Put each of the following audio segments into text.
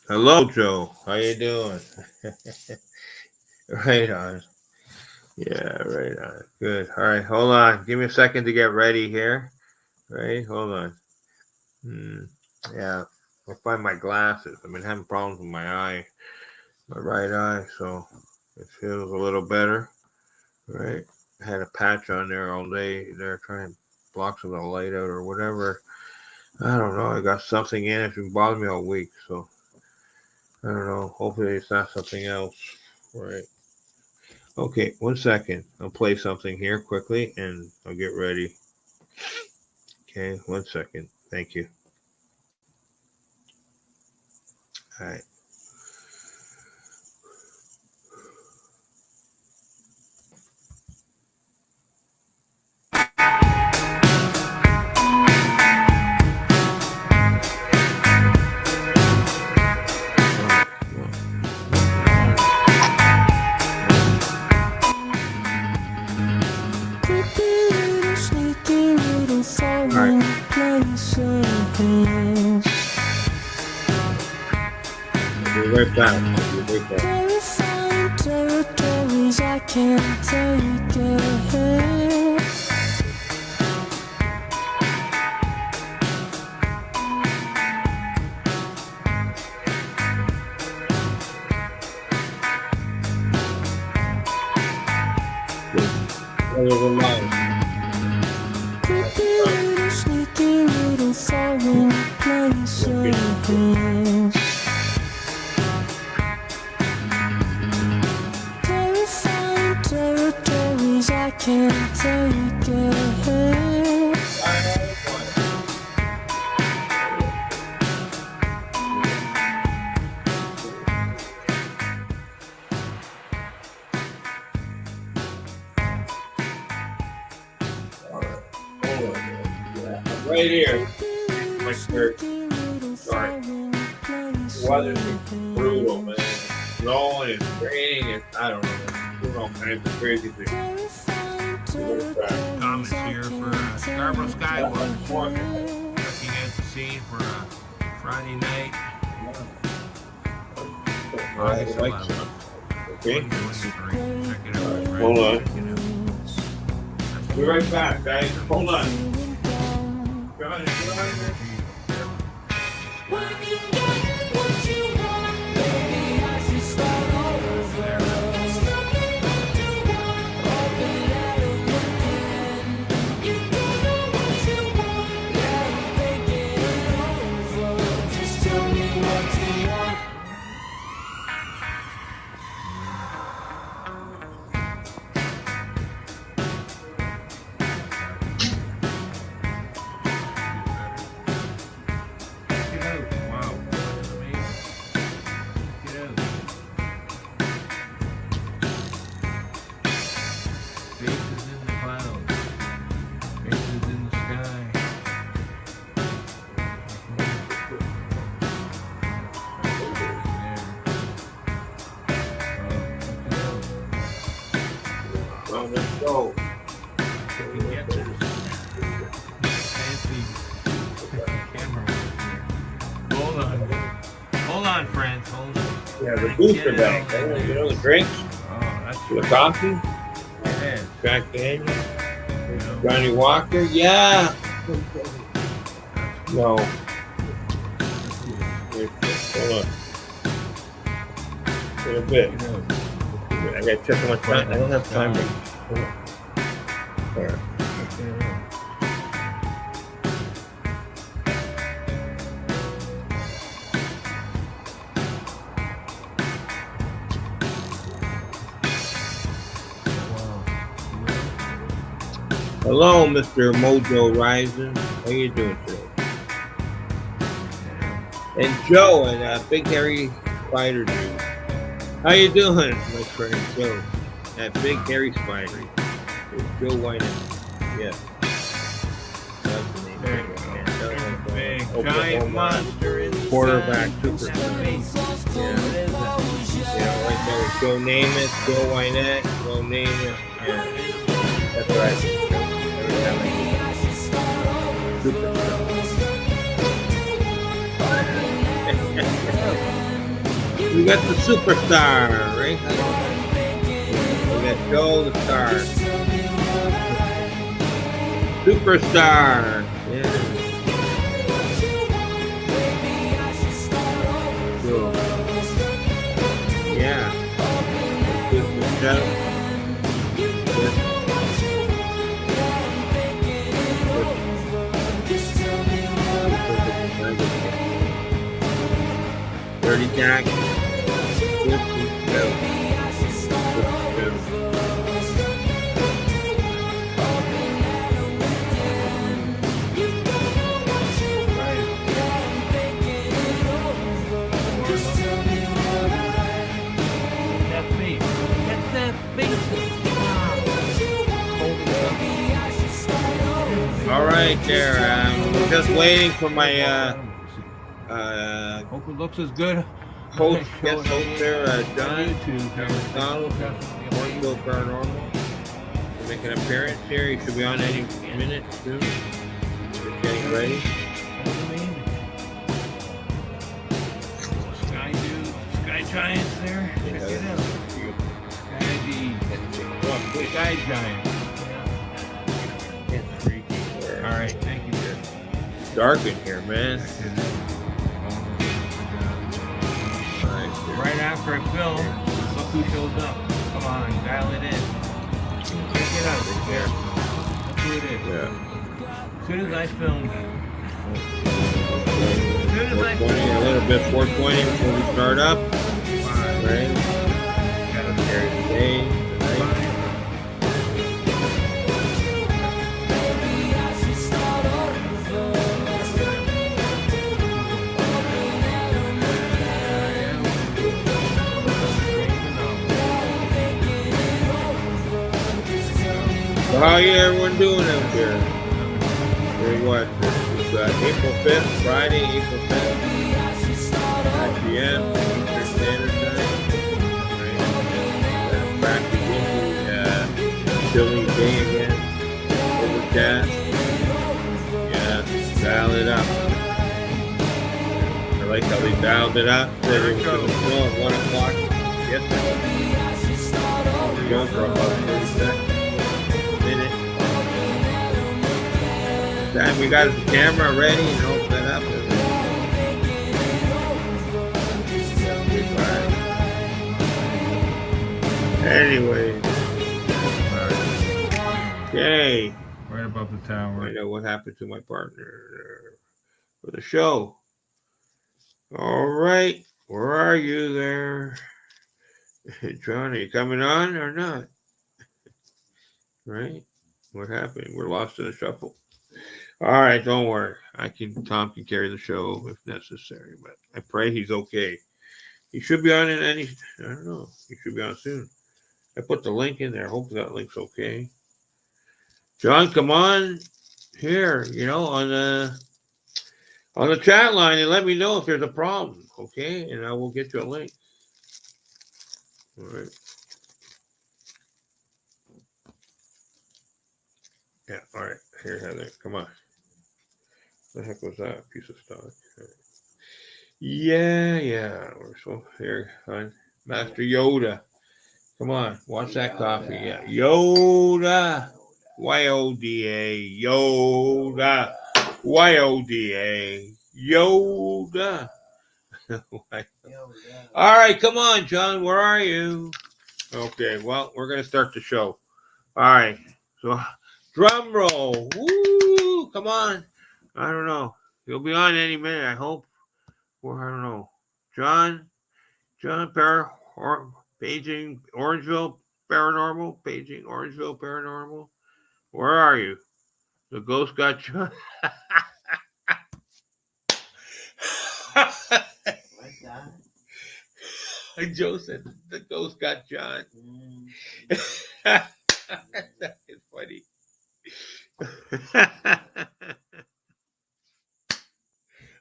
Hello, Joe. How you doing? Right on. Yeah, right on. Good. All right, hold on. Give me a second to get ready here. Right, hold on. Hmm. Yeah, I'll find my glasses. I've been having problems with my right eye, so it feels a little better. Right. I had a patch on there all day. They're trying to block some of the light out or whatever. I don't know. I got something in it. It's been bothering me all week, so I don't know. Hopefully, it's not something else. Right. Okay, 1 second. I'll play something here quickly and I'll get ready. Okay, 1 second. Thank you. All right. All right. I'll be right back. I'll be right back. Territories I can't take it. Sneaky little foreign places. Terrifying territories I can't take it. Right here, my shirt. Sorry. The weather's been brutal, man. It's snowing, it's raining, I don't know. Doing all kinds of crazy things. Thomas here for Scarboro Skywatch. Looking at the scene for Friday night. August 11th. Okay. Check it out. Hold on. Be right back, guys. Hold on. Let's go. Hold on, friends. Hold on. Yeah, the booster bag. You know the drinks? Oh, that's The coffee? yeah. Jack Daniels? Johnny Walker? Yeah. No. Wait, hold on. Wait a bit. I gotta check how much time. I don't have time. Hold on. All right. Hello, Mr. Mojo Rising. How you doing today? And Joe and Big Hairy Spider Dude. How you doing, my friend Joe? That Big Hairy Spider. It's Joe Wynette. Yeah. That's the name. There you go. Big Oklahoma giant monster in the quarterback sun. super. Yeah. Yeah, right there. Joe Namath, Joe Wynette, Joe Namath. Yeah. That's right. Super. We got the superstar, right? We got Joe the star. Superstar. Yeah. Cool. Yeah. Let's do some shout. Dirty Jack. That's me. That's that face. All right, there. We're just waiting for my Hope it looks as good. host, Show guest it host there, John YouTube. McDonald from Orangeville Paranormal. To make an appearance here. He should be on any minute soon. Just getting ready. Sky dude, sky giants there. Check it out. Sky giant. It's freaky. All right, thank you. It's dark in here, man. Right after I film, look who shows up. Come on, dial it in. Check it out, right there. Look who it is. Yeah. As soon as I film, as soon as I 420, a little bit 420 before we start up. Right? Got him here today. Tonight. So how you everyone doing out there? Very what? This is April 5th, Friday, April 5th, 9 p.m. Eastern Standard Time. Right. Back again, chilly day again. Overcast. Yeah, dial it up. I like how they dialed it up. Said it was going to snow at 1 o'clock yesterday. Go for about 30 seconds. Minute. Time we got the camera ready and open it up. Anyway. Okay. right above the tower. I know what happened to my partner for the show. All right. Where are you there? John, are you coming on or not? Right? What happened? We're lost in the shuffle. All right, don't worry. Tom can carry the show if necessary, but I pray he's okay. He should be on in I don't know. He should be on soon. I put the link in there. Hopefully that link's okay. John, come on here, on the chat line and let me know if there's a problem, okay? And I will get you a link. All right. Yeah, all right. Here, Heather. Come on. What the heck was that piece of stock? Right. Yeah. We're so here, hon. Master Yoda. Come on, watch that coffee. Yeah. Yoda. Yoda. Yoda. Yoda. Yoda. All right, come on, John. Where are you? Okay, well, we're going to start the show. All right. So, drum roll. Woo! Come on. I don't know. He'll be on any minute, I hope. Or I don't know. John paging Orangeville Paranormal. Paging Orangeville Paranormal. Where are you? The ghost got John. Joe said the ghost got John. That is funny.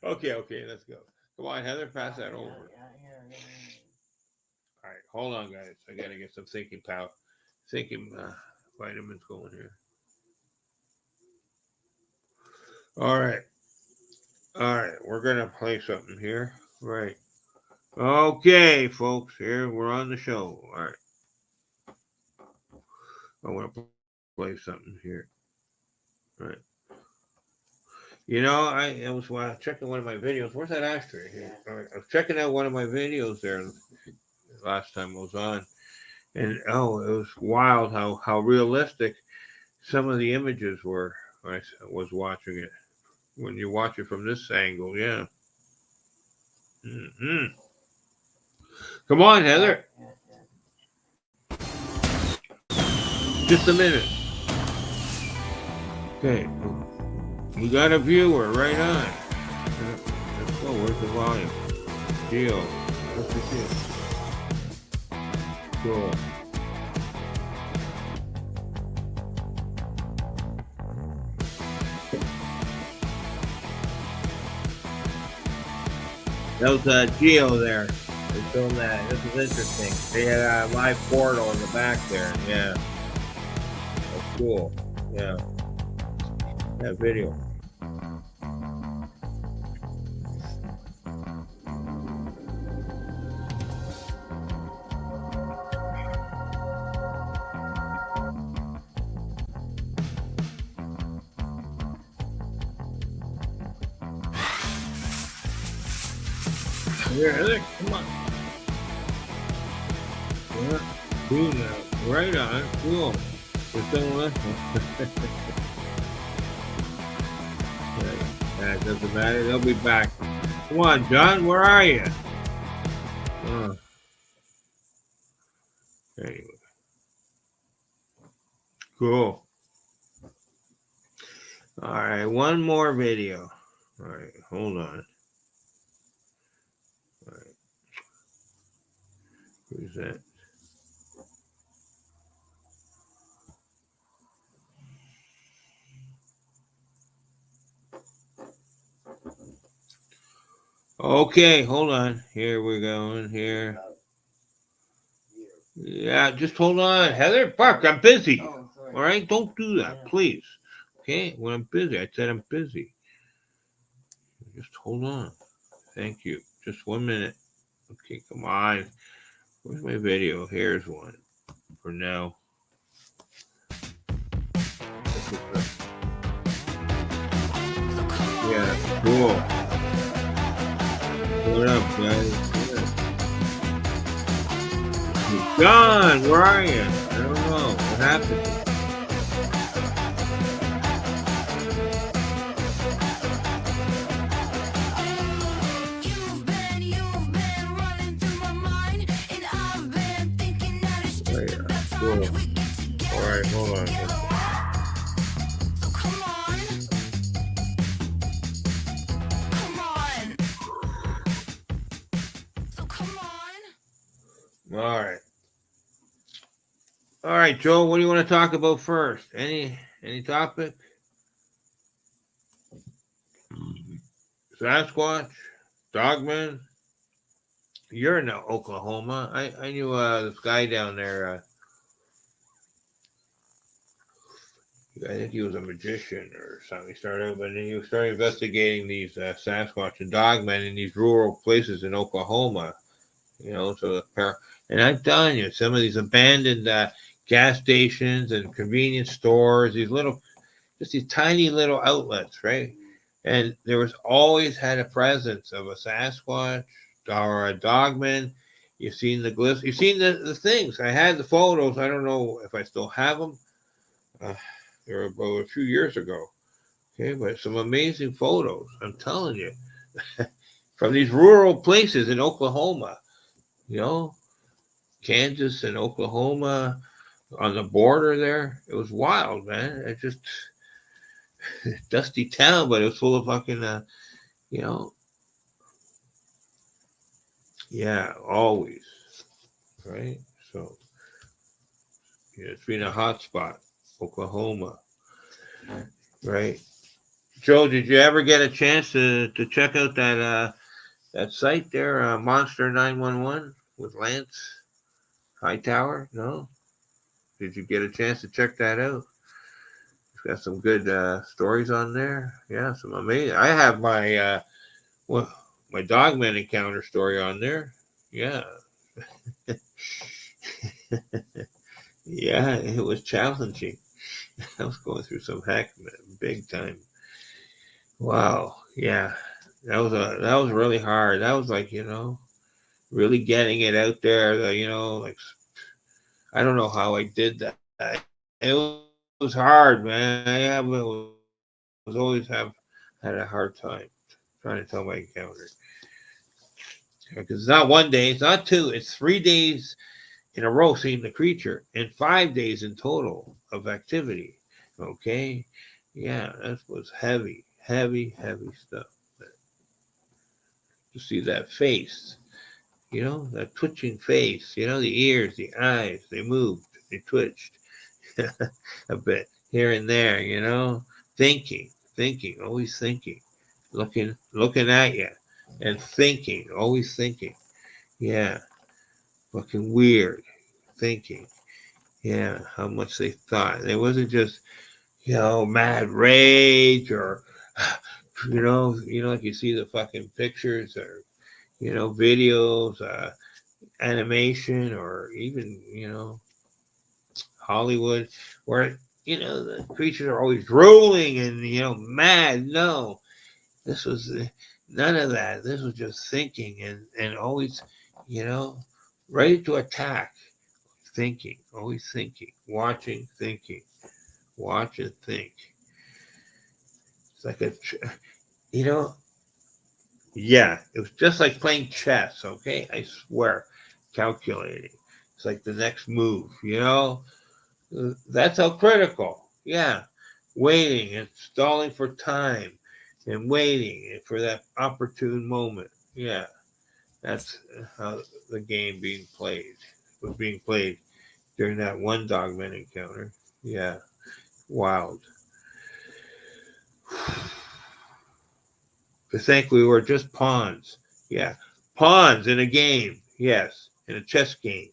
Okay, let's go. Come on, Heather, pass that over. All right, hold on, guys. I gotta get some thinking vitamins going here. All right, we're gonna play something here. Right. Okay, folks, here we're on the show. All right. I want to play something here. All right. You know, I was checking one of my videos. Where's that ashtray here? All right. I was checking out one of my videos there last time I was on. And oh, it was wild how realistic some of the images were when I was watching it. When you watch it from this angle, yeah. Mm-hmm. Come on, Heather. Just a minute. Okay. We got a viewer right on. Let's go. Where's the volume? Geo. What's the deal? Cool. That was Geo there. They filmed that. This was interesting. They had a live portal in the back there. Yeah. That's cool. Yeah. That video. Here, come on. Yeah. Cool now. Right on. Cool. Just don't listen. That doesn't matter. They'll be back. Come on, John. Where are you? Anyway. Cool. All right. One more video. All right. Hold on. All right. Who's that? Okay, hold on. Here we're going. Here. Yeah, just hold on. Heather, fuck, I'm busy. All right, don't do that, please. Okay, when I'm busy, I said I'm busy. Just hold on. Thank you. Just 1 minute. Okay, come on. Where's my video? Here's one for now. Yeah, cool. What up, guys? Yeah. John, where are you? I don't know. What happened? Cool. All right, hold on. All right. All right, Joe, what do you want to talk about first? Any topic? Sasquatch? Dogman? You're in Oklahoma. I knew this guy down there. I think he was a magician or something. He started, but then he started investigating these Sasquatch and Dogmen in these rural places in Oklahoma. You know, so and I'm telling you, some of these abandoned gas stations and convenience stores, just these tiny little outlets, right? And there was always had a presence of a Sasquatch or a Dogman. You've seen the glyphs. You've seen the things. I had the photos. I don't know if I still have them. They were about a few years ago. Okay, but some amazing photos. I'm telling you, from these rural places in Oklahoma. You know, Kansas and Oklahoma on the border there. It was wild, man. It just dusty town, but it was full of fucking, you know, yeah, always, right? So, yeah, it's been a hot spot, Oklahoma, right? Joe, did you ever get a chance to check out that site there, Monster 911 with Lance Hightower? No, did you get a chance to check that out? It's got some good stories on there. Yeah, some amazing. I have my Dogman encounter story on there. Yeah. Yeah, it was challenging. I was going through some heck, man, big time. Wow. Yeah. That was really hard. That was like, really getting it out there, like I don't know how I did that. It was hard, man. Always had a hard time trying to tell my encounter. Because it's not one day, it's not two, it's 3 days in a row seeing the creature and 5 days in total of activity. Okay? Yeah, that was heavy, heavy, heavy stuff. To see that face, that twitching face, the ears, the eyes, they moved, they twitched a bit here and there, thinking, thinking, always thinking, looking at you and thinking, always thinking. Yeah, looking weird, thinking. Yeah, how much they thought. It wasn't just, mad rage or, like you see the fucking pictures or, videos, animation, or even, Hollywood, where, the creatures are always drooling and, mad. No, this was none of that. This was just thinking and always, you know, ready to attack. Thinking, always thinking, watching, thinking, watch and think. It's like you know, yeah, it was just like playing chess, okay? I swear, calculating. It's like the next move, That's how critical. Yeah, waiting and stalling for time and waiting for that opportune moment. Yeah, that's how the game was being played during that one Dogman encounter. Yeah, wild. To think we were just pawns. Yeah, pawns in a game. Yes, in a chess game,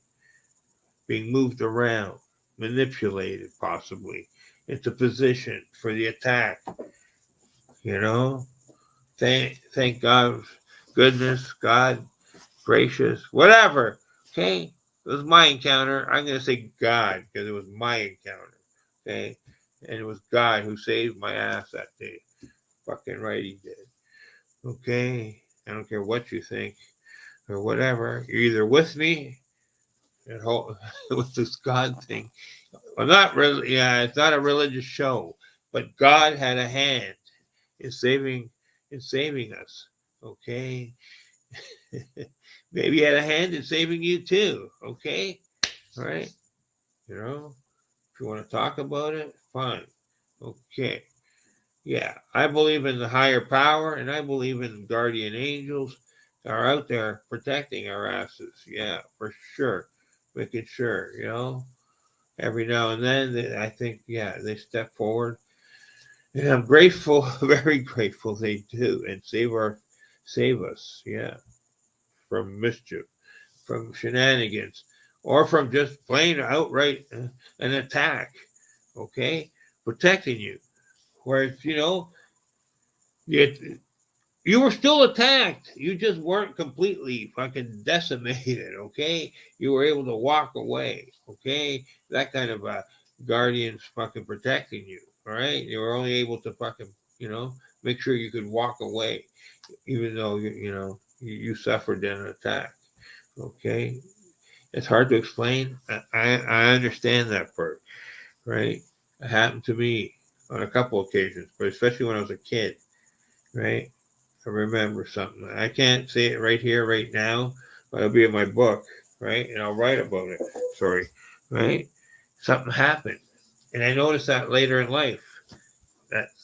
being moved around, manipulated possibly into position for the attack. You know, thank God, goodness, God, gracious, whatever. Okay, it was my encounter. I'm gonna say God because it was my encounter. Okay, and it was God who saved my ass that day. Fucking right, he did. Okay, I don't care what you think or whatever. You're either with me and with this God thing. Well, not really. Yeah, it's not a religious show, but God had a hand in saving us. Okay, maybe he had a hand in saving you too. Okay, all right. If you want to talk about it, fine. Okay. Yeah, I believe in the higher power, and I believe in guardian angels that are out there protecting our asses. Yeah, for sure, making sure. Every now and then, I think, yeah, they step forward, and I'm grateful, very grateful they do, and save us. Yeah, from mischief, from shenanigans, or from just plain outright an attack. Okay, protecting you. Whereas you you were still attacked. You just weren't completely fucking decimated. Okay, you were able to walk away. Okay, that kind of guardians fucking protecting you. All right, you were only able to fucking make sure you could walk away, even though you suffered an attack. Okay, it's hard to explain. I understand that part, right? It happened to me on a couple occasions, but especially when I was a kid, right? I remember something. I can't say it right here, right now, but it'll be in my book, right? And I'll write about it. Sorry, right? Something happened, and I noticed that later in life.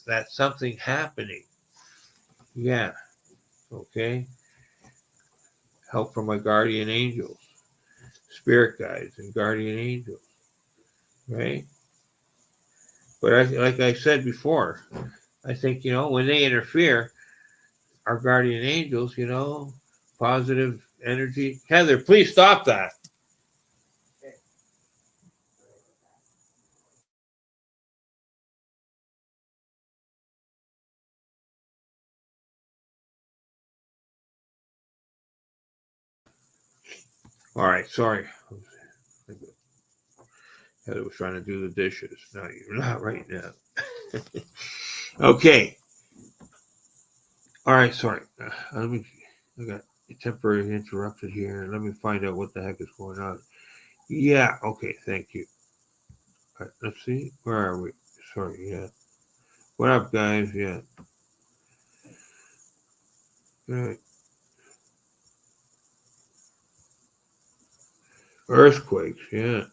That's something happening. Yeah. Okay. Help from my guardian angels, spirit guides, and guardian angels, right? But like I said before, I think when they interfere, our guardian angels, positive energy. Heather, please stop that. All right, sorry. Heather was trying to do the dishes. No, you're not right now. Okay. All right, sorry. Let me. I got temporarily interrupted here. Let me find out what the heck is going on. Yeah. Okay. Thank you. All right, let's see. Where are we? Sorry. Yeah. What up, guys? Yeah. All right. Earthquakes. Yeah.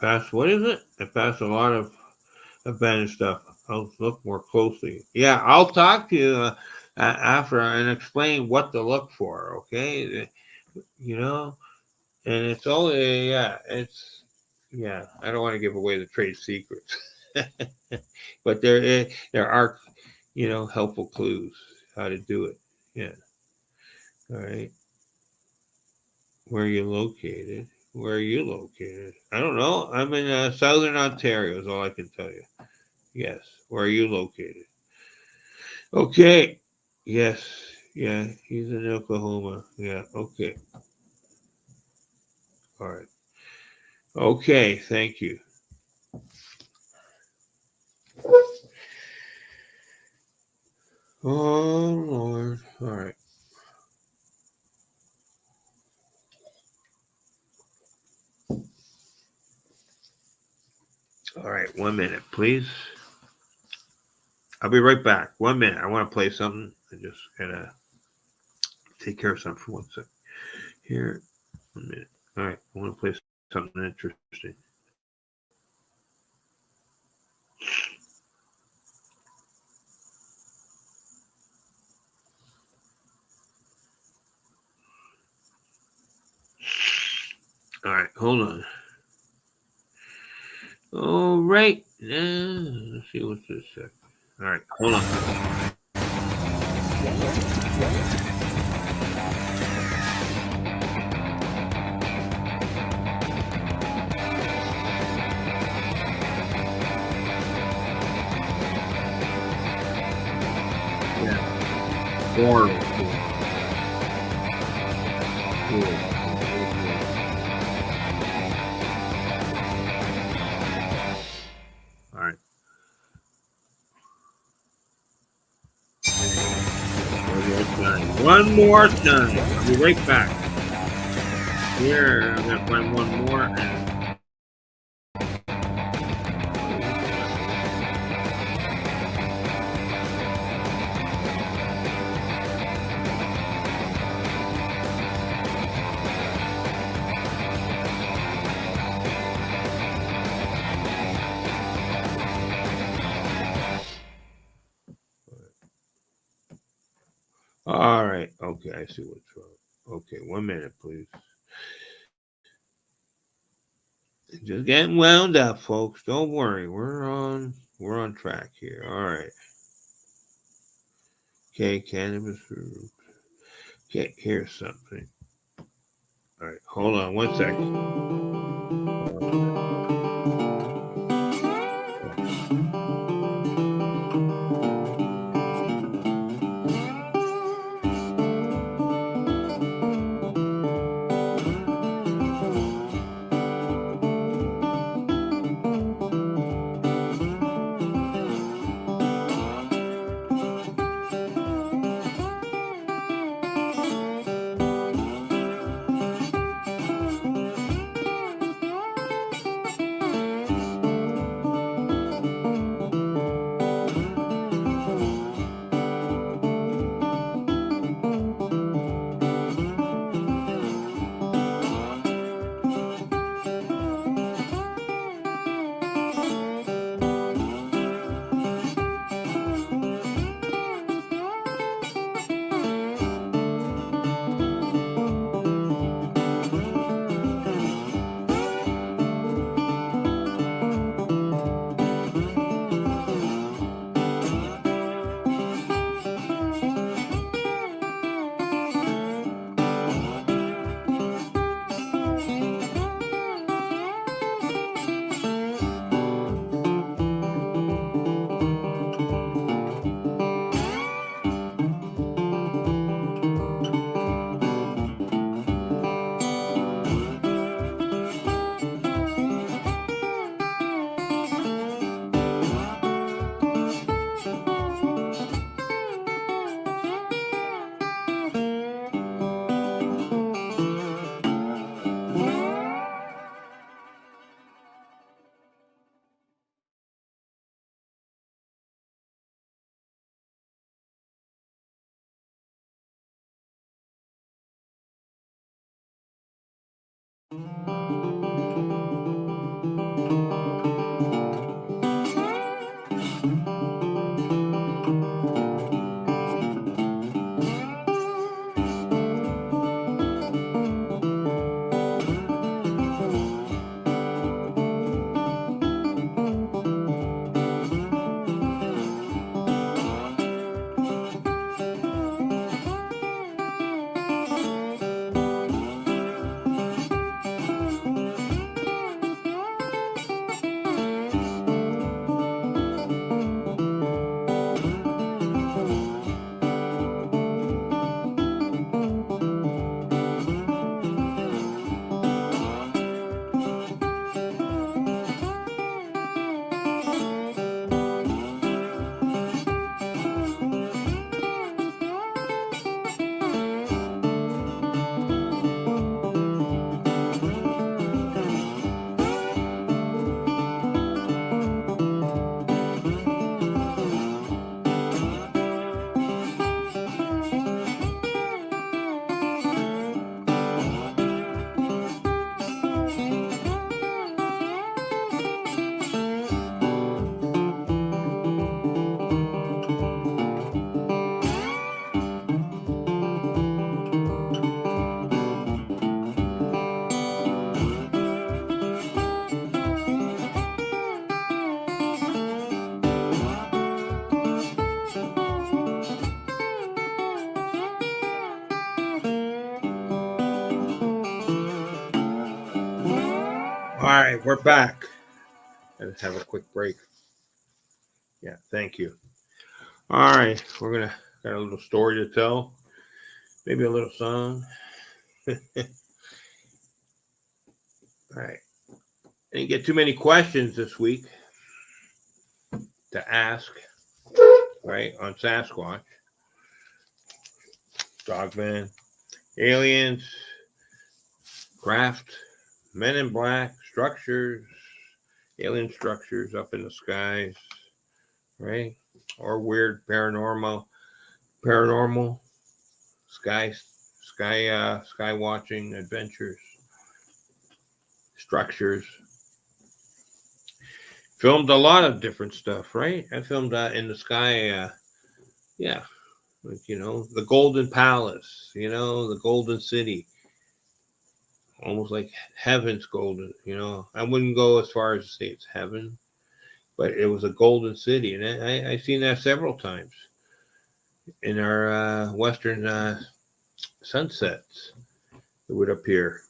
Past. What is it? I passed a lot of abandoned stuff. I'll look more closely. Yeah. I'll talk to you after and explain what to look for. Okay. You know. And it's only, yeah, it's, yeah, I don't want to give away the trade secrets. But there are, helpful clues how to do it. Yeah. All right. Where are you located? Where are you located? I don't know. I'm in southern Ontario, is all I can tell you. Yes. Where are you located? Okay. Yes. Yeah. He's in Oklahoma. Yeah. Okay. All right. Okay. Thank you. Oh, Lord. All right. All right, 1 minute, please. I'll be right back. 1 minute. I want to play something. I just gotta take care of something for 1 second. Here, 1 minute. All right, I want to play something interesting. All right, hold on. All right, let's see what's this second. All right, hold on. Yeah, horrible. All right. One more time. I'll be right back. Here, I'm gonna find one more. All right. Okay, I see what's wrong. Okay, 1 minute, please. Just getting wound up, folks. Don't worry. We're on track here. All right. Okay, cannabis. Okay, here's something. All right, hold on 1 second. All right, we're back. Let's have a quick break. Yeah, thank you. All right, got a little story to tell, maybe a little song. All right, I didn't get too many questions this week to ask, right, on Sasquatch, Dogman, aliens, craft, men in black, structures, alien structures up in the skies, right? Or weird paranormal sky watching adventures, structures. Filmed a lot of different stuff, right? I filmed in the sky, yeah, like, the Golden Palace, the Golden City, almost like heaven's golden. I wouldn't go as far as to say it's heaven, but it was a golden city, and I've seen that several times in our western sunsets that would appear,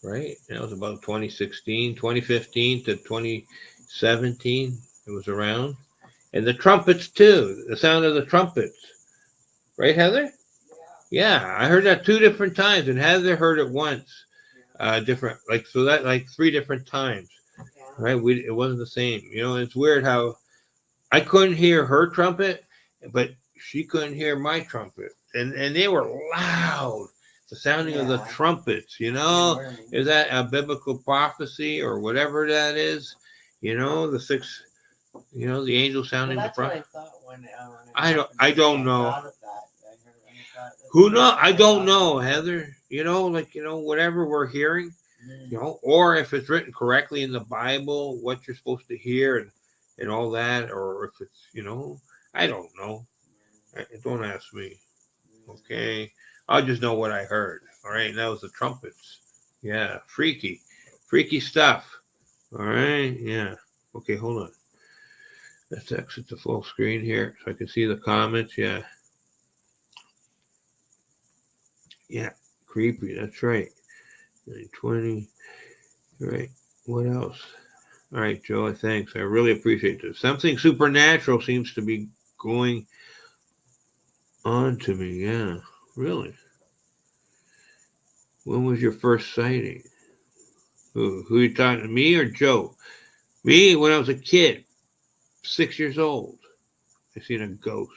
right? And it was about 2016, 2015 to 2017. It was around. And the trumpets, too. The sound of the trumpets. Right, Heather? Yeah, I heard that 2 different times, and Heather heard it once. Different, like 3 different times. Right? It wasn't the same. It's weird how I couldn't hear her trumpet, but she couldn't hear my trumpet. And they were loud. The sounding of the trumpets, is that a biblical prophecy or whatever that is? The 6, the angel sounding the trumpet. That's what I thought when I don't know. Who knows? I don't know, Heather. Whatever we're hearing, or if it's written correctly in the Bible, what you're supposed to hear and all that, or if it's, I don't know. Don't ask me. Okay. I just know what I heard. All right. And that was the trumpets. Yeah. Freaky stuff. All right. Yeah. Okay. Hold on. Let's exit the full screen here so I can see the comments. Yeah. Yeah. Creepy. That's right. 920. All right. What else? All right, Joe. Thanks. I really appreciate this. Something supernatural seems to be going on to me. Yeah. Really? When was your first sighting? Who you talking to, me or Joe? Me, when I was a kid, 6 years old. I seen a ghost.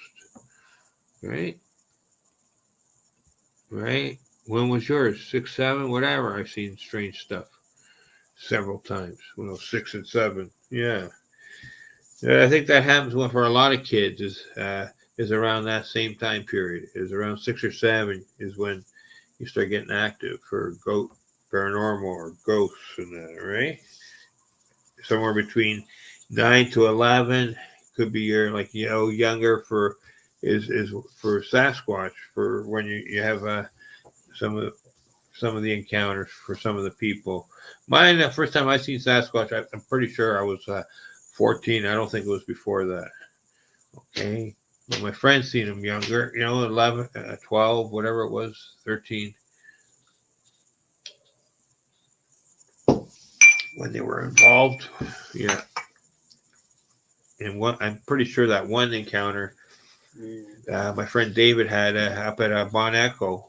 Right? Right? When was yours? 6, 7, whatever. I've seen strange stuff several times when I was 6 and 7. Yeah. I think that happens for a lot of kids is around that same time period. Is around 6 or 7 is when you start getting active for paranormal or ghosts and that, right? Somewhere between 9 to 11 could be your younger for is for Sasquatch for when you have some of some of the encounters for some of the people. Mine, the first time I seen Sasquatch, I'm pretty sure I was 14. I don't think it was before that. Okay. But my friends seen him younger, 11, 12, whatever it was, 13, when they were involved. Yeah. And I'm pretty sure that one encounter my friend David had up at Bon Echo.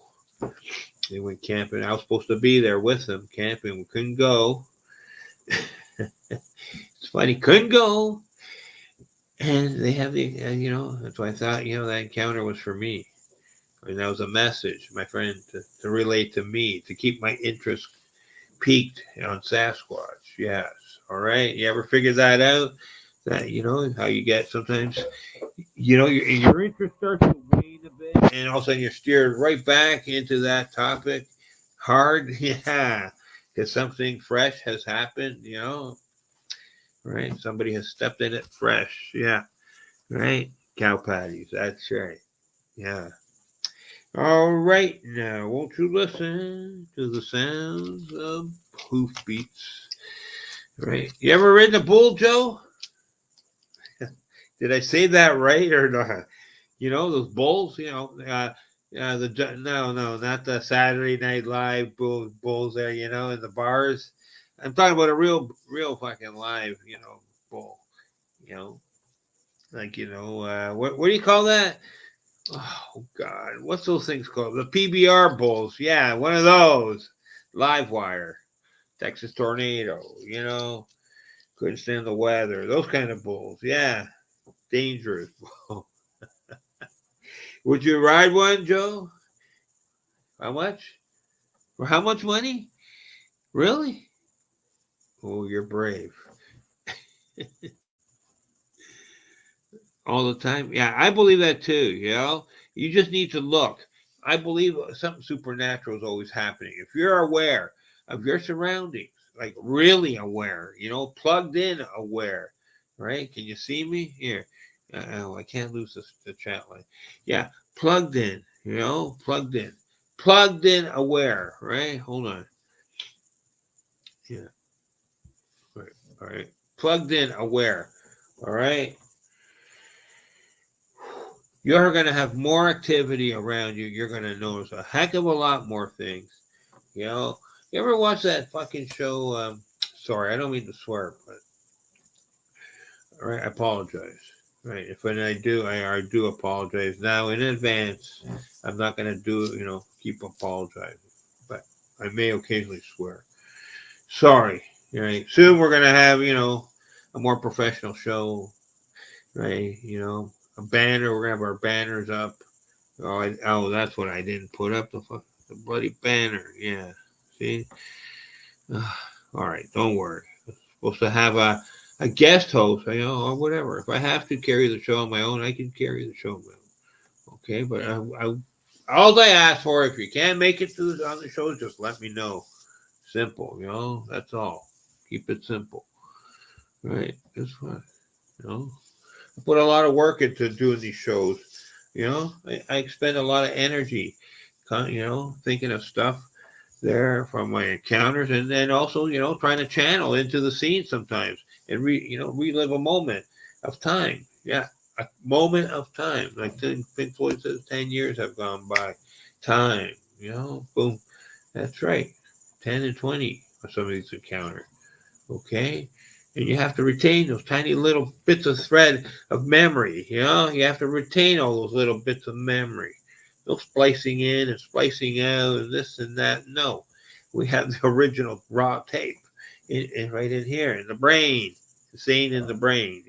They went camping. I was supposed to be there with them camping. We couldn't go. It's funny, couldn't go. And they have the, that's why I thought, that encounter was for me. And that was a message, my friend, to relate to me, to keep my interest peaked on Sasquatch. Yes. All right. You ever figure that out? That, how you get sometimes, your interest starts to wane a bit, and all of a sudden you're steered right back into that topic hard. Yeah. Because something fresh has happened, right? Somebody has stepped in it fresh. Yeah. Right? Cow patties. That's right. Yeah. All right. Now, won't you listen to the sounds of hoof beats? Right. You ever ridden a bull, Joe? Did I say that right or not? Those bulls, no, not the Saturday Night Live bulls there, in the bars. I'm talking about a real fucking live, bull, you know, what do you call that? Oh God, what's those things called? The PBR bulls. Yeah, one of those. Live wire, Texas tornado. Couldn't stand the weather. Those kind of bulls. Yeah, dangerous. Would you ride one, Joe? How much? For how much money? Really? Oh, you're brave. All the time. Yeah, I believe that too. You just need to look. I believe something supernatural is always happening. If you're aware of your surroundings, like really aware, plugged in aware, right? Can you see me here? Oh, I can't lose the chat line. Yeah, plugged in, plugged in aware, right? Hold on. Yeah, right, all right. Plugged in aware, all right. You're going to have more activity around you. You're going to notice a heck of a lot more things. You ever watch that fucking show? Sorry, I don't mean to swear, but all right, I apologize. Right, if when I do, I do apologize now in advance. I'm not going to do, keep apologizing, but I may occasionally swear. Sorry. Right. Soon we're going to have, a more professional show. Right. A banner. We're going to have our banners up. That's what I didn't put up the bloody banner. Yeah, see. All right, don't worry. I'm supposed to have a guest host, or whatever. If I have to carry the show on my own, I can carry the show on my own. Okay, but all I ask for, if you can't make it on the show, just let me know. Simple, that's all. Keep it simple. Right, that's fine. I put a lot of work into doing these shows. I expend a lot of energy, thinking of stuff there from my encounters, and then also, trying to channel into the scene sometimes and relive a moment of time. Yeah, a moment of time. Like Pink Floyd says, 10 years have gone by. Time, boom. That's right. 10 and 20 of some of these encounters. Okay. And you have to retain those tiny little bits of thread of memory. You have to retain all those little bits of memory. No splicing in and splicing out and this and that. No, we have the original raw tape right in here in the brain, staying in the brain.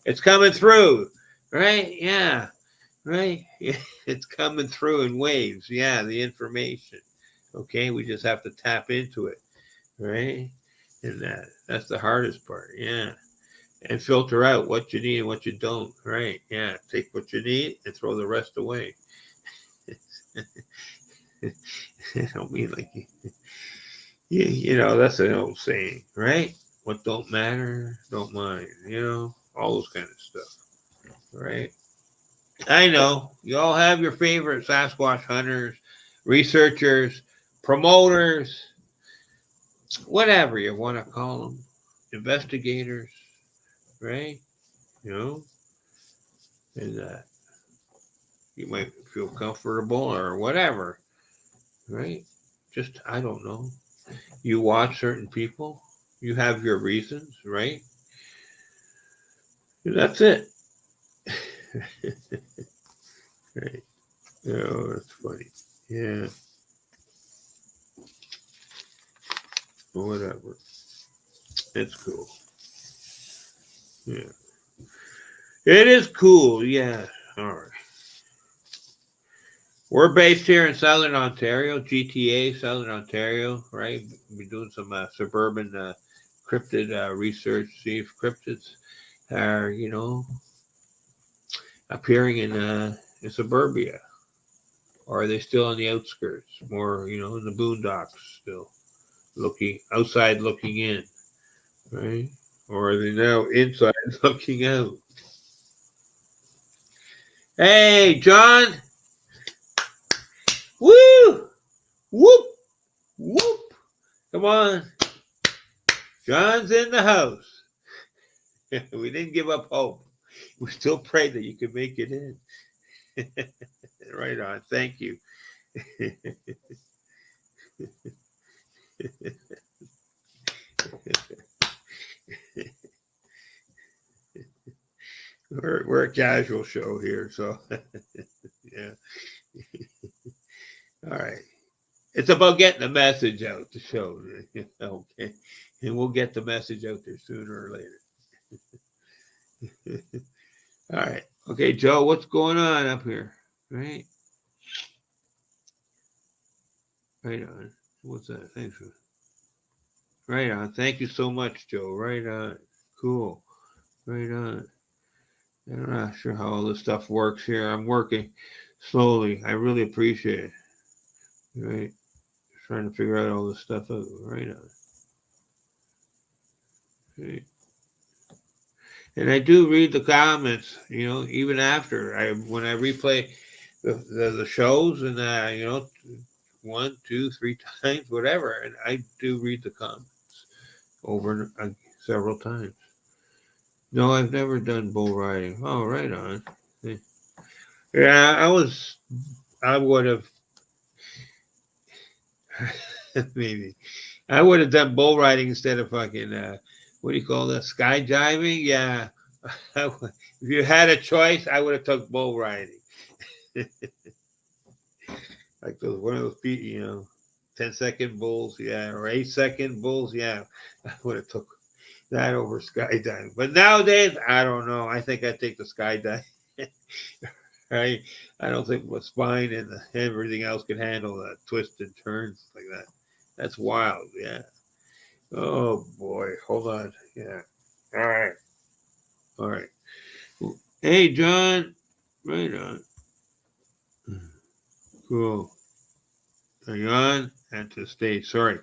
It's coming through, right? Yeah, right. It's coming through in waves. Yeah, the information. Okay, we just have to tap into it, right? And that's the hardest part. Yeah. And filter out what you need and what you don't. Right. Yeah. Take what you need and throw the rest away. I don't mean like You know, that's an old saying, right? What don't matter, don't mind. You know, all those kind of stuff, right? I know you all have your favorite Sasquatch hunters, researchers, promoters, whatever you want to call them, investigators, right? You know, and you might feel comfortable or whatever, right? Just, I don't know. You watch certain people, you have your reasons, right? That's it. Right. Oh, that's funny. Yeah, whatever. It's cool. Yeah. It is cool, yeah. All right. We're based here in Southern Ontario, GTA, Southern Ontario, right? We're doing some suburban cryptid research, see if cryptids are, appearing in suburbia. Or are they still on the outskirts, more, in the boondocks still, looking outside, looking in, right? Or are they now inside, looking out? Hey, John! Woo! Whoop! Whoop! Come on. John's in the house. We didn't give up hope. We still pray that you can make it in. Right on. Thank you. We're a casual show here, so yeah. All right. It's about getting the message out, the show. Okay. And we'll get the message out there sooner or later. All right. Okay, Joe, what's going on up here? Right? Right on. What's that? Thanks for right on. Thank you so much, Joe. Right on. Cool. Right on. I'm not sure how all this stuff works here. I'm working slowly. I really appreciate it. Right? Trying to figure out all this stuff out. Right on. Right. And I do read the comments, even after when I replay the shows and one, two, three times, whatever, and I do read the comments over several times. No, I've never done bull riding. Oh, right on. Yeah, I would have maybe. I would have done bull riding instead of fucking, what do you call that, skydiving? Yeah. If you had a choice, I would have took bull riding. Like one of those people, 10-second bulls, yeah, or 8-second bulls, yeah. I would have took that over skydiving. But nowadays, I don't know. I think I'd take the skydiving. Right? I don't think my spine and everything else can handle that twists and turns like that. That's wild, yeah. Oh boy, hold on. Yeah. All right. All right. Hey, John. Right on. Cool. Are you on? And to stage. Sorry.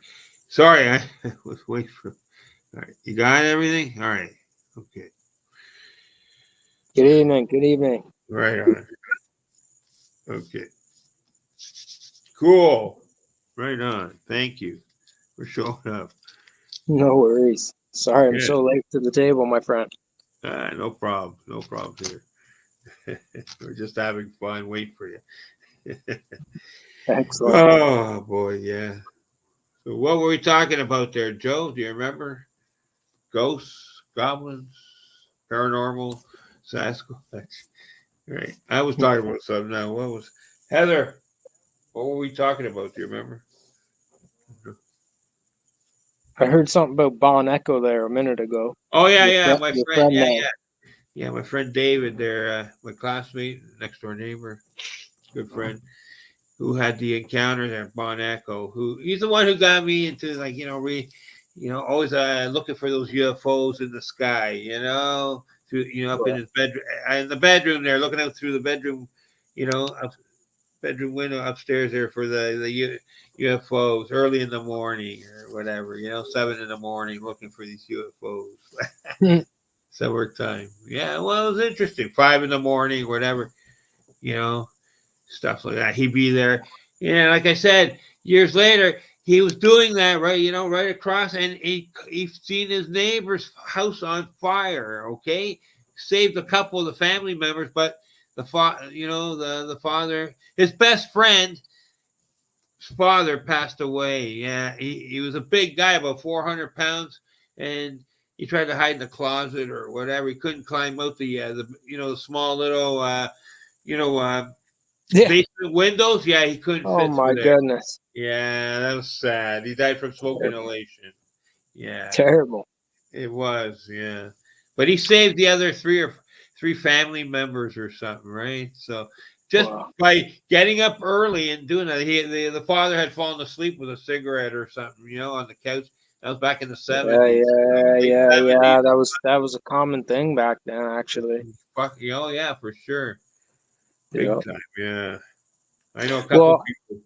Sorry, I was waiting for. All right. You got everything? All right. Okay. Good evening. Good evening. Right on. Okay. Cool. Right on. Thank you for showing up. No worries. Sorry, I'm Yeah. so late to the table, my friend. No problem. No problem here. We're just having fun. Wait for you. Excellent. Oh boy, yeah. So what were we talking about there, Joe? Do you remember? Ghosts, goblins, paranormal, Sasquatch. Right. I was talking about something now. What was Heather? What were we talking about? Do you remember? I heard something about Bon Echo there a minute ago. Oh yeah, Your, yeah. My your friend. friend Yeah, there. yeah. Yeah, my friend David there, my classmate, next door neighbor, good friend, who had the encounter there, Bon Echo, who he's the one who got me into always looking for those UFOs in the sky, through, up in his bedroom, in the bedroom there, looking out through the bedroom, up bedroom window upstairs there for the UFOs early in the morning or whatever, 7 in the morning looking for these UFOs. Summertime. Yeah, well, it was interesting. 5 in the morning, whatever, you know, stuff like that. He'd be there. Yeah, like I said, years later, he was doing that right across, and he seen his neighbor's house on fire. Okay, saved a couple of the family members, but the father, his best friend's father passed away. Yeah, he was a big guy, about 400 pounds, and he tried to hide in the closet or whatever. He couldn't climb out the small little Yeah. basement windows. Yeah, he couldn't Oh fit through my there. goodness. Yeah, that was sad. He died from smoke Terrible. inhalation. Yeah, Terrible. it was. Yeah, but he saved the other three family members or something, right? So just Wow. by getting up early and doing that, the father had fallen asleep with a cigarette or something, on the couch. That was back in the Yeah, 70s, late yeah. 70s. That was a common thing back then, actually. Fuck, oh yeah, for sure, big Yeah. time. Yeah, I know a couple Well, people.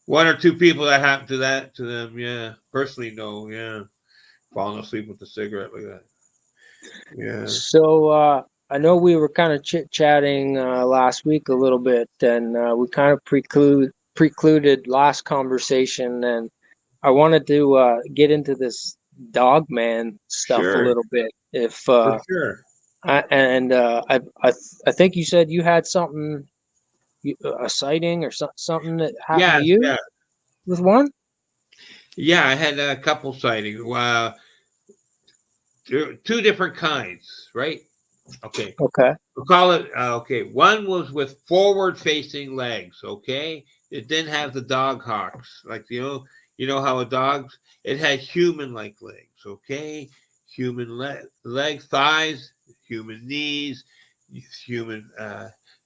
One or two people that happened to them, yeah. Personally, no, yeah. Falling asleep with a cigarette like that. Yeah. so I know we were kind of chit-chatting last week a little bit, and we kind of precluded last conversation, and I wanted to get into this Dogman stuff a Sure. little bit. If For sure. I think you said you had something, a sighting or something that happened to Yes, you yeah. with one. Yeah, I had a couple sightings. Two different kinds, right? Okay. Okay. We'll call it, okay. One was with forward facing legs, okay? It didn't have the dog hawks. Like, how a dog's, it had human like legs, okay? Human legs, thighs, human knees, human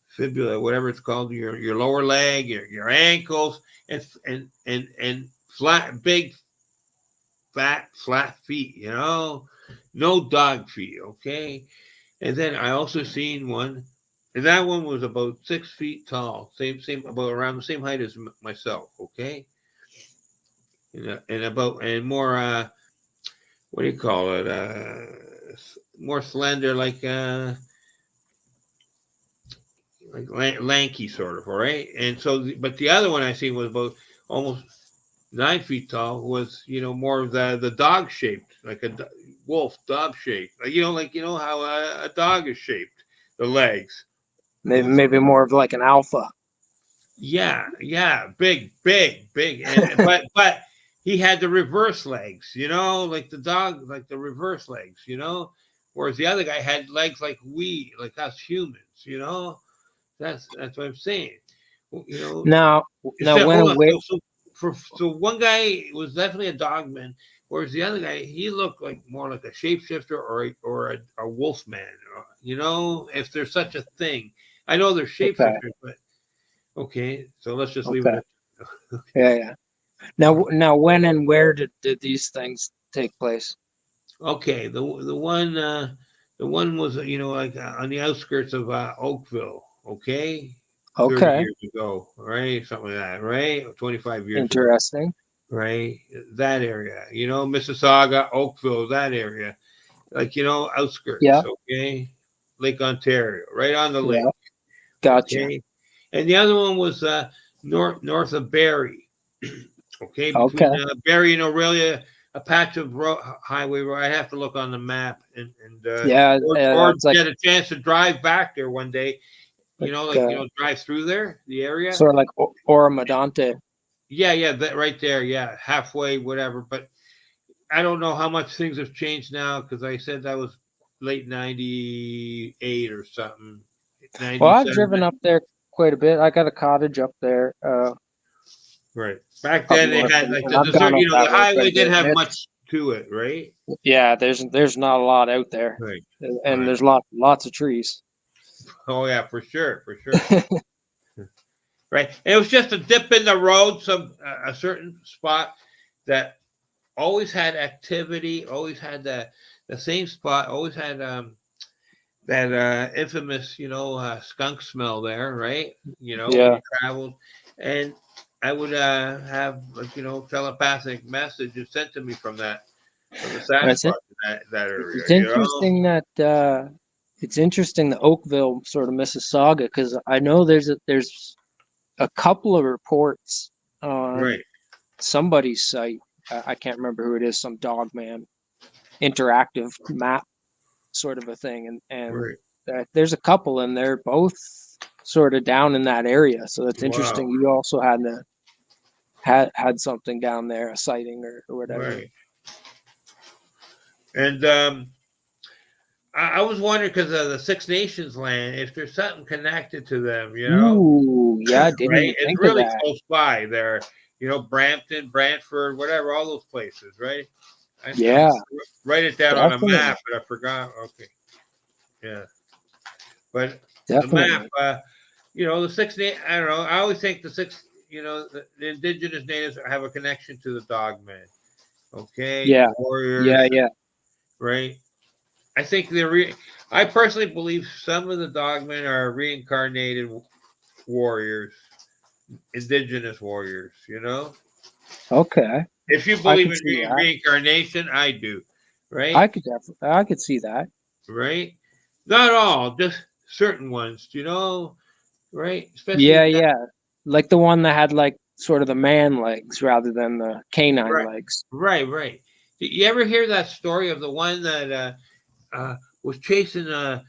fibula, whatever it's called, your lower leg, your ankles, and flat, big, flat feet, no dog feet, okay? And then I also seen one, and that one was about 6 feet tall, same about around the same height as myself. Okay, and more what do you call it? More slender, like lanky sort of. All right, and so but the other one I seen was about almost 9 feet tall. Was more of the dog shaped, like a wolf dog shaped. How a dog is shaped, the legs. Maybe more of like an alpha. Yeah, big, and but he had the reverse legs, like the dog, like the reverse legs, whereas the other guy had legs like us humans, That's what I'm saying, Now, when hold and on. where? So one guy was definitely a dogman, whereas the other guy he looked like more like a shapeshifter or a wolf man, if there's such a thing. I know there's Okay. shapeshifters, but. Okay, so let's just leave it Okay. at Yeah. Now, when and where did these things take place? okay. The one was like on the outskirts of Oakville. Okay, 30 Okay. years ago, right? Something like that, right? 25 years ago, Interesting. right? That area, Mississauga, Oakville, that area, like outskirts. Yeah. Okay, Lake Ontario, right on the Yeah. lake. Gotcha. Okay, and the other one was north of Barrie. Okay, between Okay. Barrie and Aurelia, a patch of highway where I have to look on the map and Yeah. or It's like get a chance to drive back there one day. like Drive through there, the area. sort of like Oramadante. Yeah, that right there. Yeah, halfway, whatever. But I don't know how much things have changed now because I said that was late '98 or something. Well, I've 97. driven up there quite a bit. I got a cottage up there, Right. Back up then they north, had and, like and the I've desert. gone up The that way quite highway a bit. didn't have And much to it, right? yeah, there's not a lot out there, Right. and Right. there's lots of trees. Oh yeah, for sure. Right. And it was just a dip in the road, a certain spot that always had activity, always had the same spot, always had that infamous, skunk smell there, right? When Yeah. you traveled, and I would have like, telepathic messages sent to me from the That's Sasquatch it. in that area, It's interesting that it's interesting the Oakville sort of Mississauga, because I know there's a couple of reports on Right, somebody's site. I can't remember who it is. Some Dogman interactive map sort of a thing, and right. there's a couple, and they're both sort of down in that area. So that's Wow, interesting. You also had something down there, a sighting or whatever. right. And I was wondering because of the Six Nations land, if there's something connected to them, Ooh, yeah, I didn't right? even It's think of really that. close by there, Brampton, Brantford, whatever, all those places, right? I Yeah, was write it down on a definitely, map, but I forgot. Okay, yeah, but the map, definitely. the I don't know. I always think the indigenous natives have a connection to the Dogman. Okay, Yeah, warriors, yeah, yeah. right? I think I personally believe some of the Dogmen are reincarnated warriors, indigenous warriors. Okay, If you I believe could in see that. reincarnation, I do, right? I could see that. Right? Not all, just certain ones. Right? Especially Yeah, yeah. Like the one that had like sort of the man legs rather than the canine right, legs. right. Did you ever hear that story of the one that was chasing the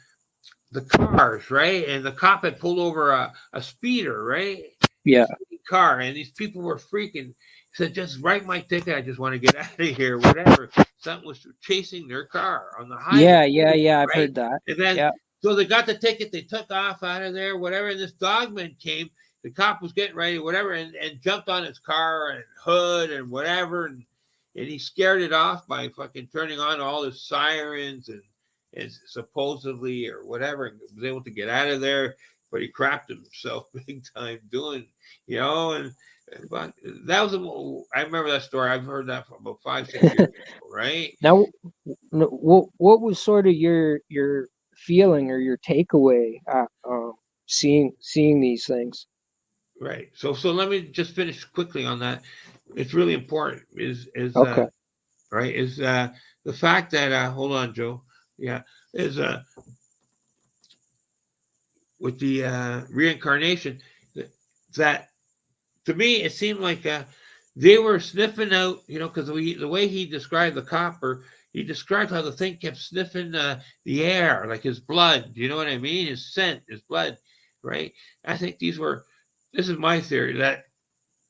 cars, right? And the cop had pulled over a speeder, right? A Yeah, speeding car, and these people were freaking. He said, "Just write my ticket. I just want to get out of here." Whatever. Something was chasing their car on the highway, yeah, yeah, yeah. I've right? heard that. And then Yeah, so they got the ticket. They took off out of there, whatever. And this dogman came. The cop was getting ready, whatever, and jumped on his car and hood and whatever, and he scared it off by fucking turning on all his sirens and supposedly or whatever, and was able to get out of there, but he crapped himself big time doing, and but that was I remember that story. I've heard that for about 5, 6 years ago, right? now, what was sort of your feeling or your takeaway seeing these things? Right. So let me just finish quickly on that. It's really important is Okay. right is the fact that hold on, Joe. Yeah, is with the reincarnation that to me it seemed like they were sniffing out, because the way he described the copper, he described how the thing kept sniffing the air, like his blood. You know what I mean? His scent, his blood, right? I think this is my theory that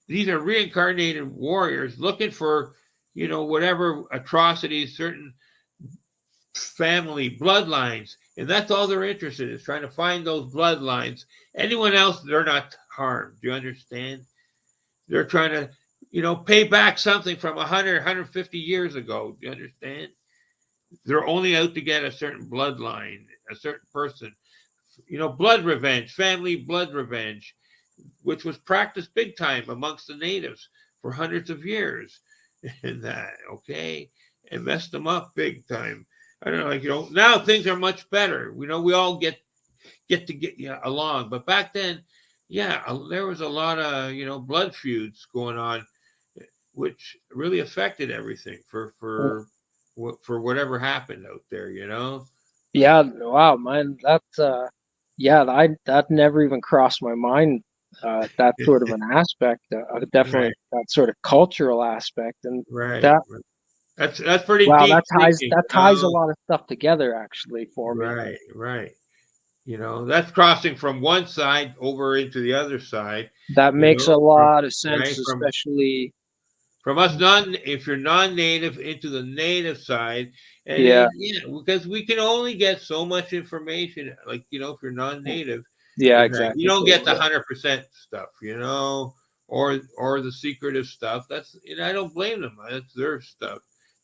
these are reincarnated warriors looking for, whatever atrocities, certain family bloodlines, and that's all they're interested in, is trying to find those bloodlines. Anyone else, they're not harmed. Do you understand? They're trying to, pay back something from 100, 150 years ago. Do you understand? They're only out to get a certain bloodline, a certain person. Blood revenge, family blood revenge, which was practiced big time amongst the natives for hundreds of years. And that, okay, and messed them up big time. I don't know, now things are much better. We all get along, but back then, yeah, there was a lot of blood feuds going on, which really affected everything for whatever happened out there. Yeah, wow, man, that's yeah, that never even crossed my mind. That sort of an aspect, definitely Right, that sort of cultural aspect, and right. that That's pretty wow, deep thinking. that ties a lot of stuff together actually for me. Right. That's crossing from one side over into the other side, That makes a from lot of right sense, from especially from us non if you're non-native into the native side, and yeah, then yeah, because we can only get so much information, like if you're non-native, yeah, is that you exactly. don't So get the 100% stuff, or the secretive stuff. That's I don't blame them. That's their stuff,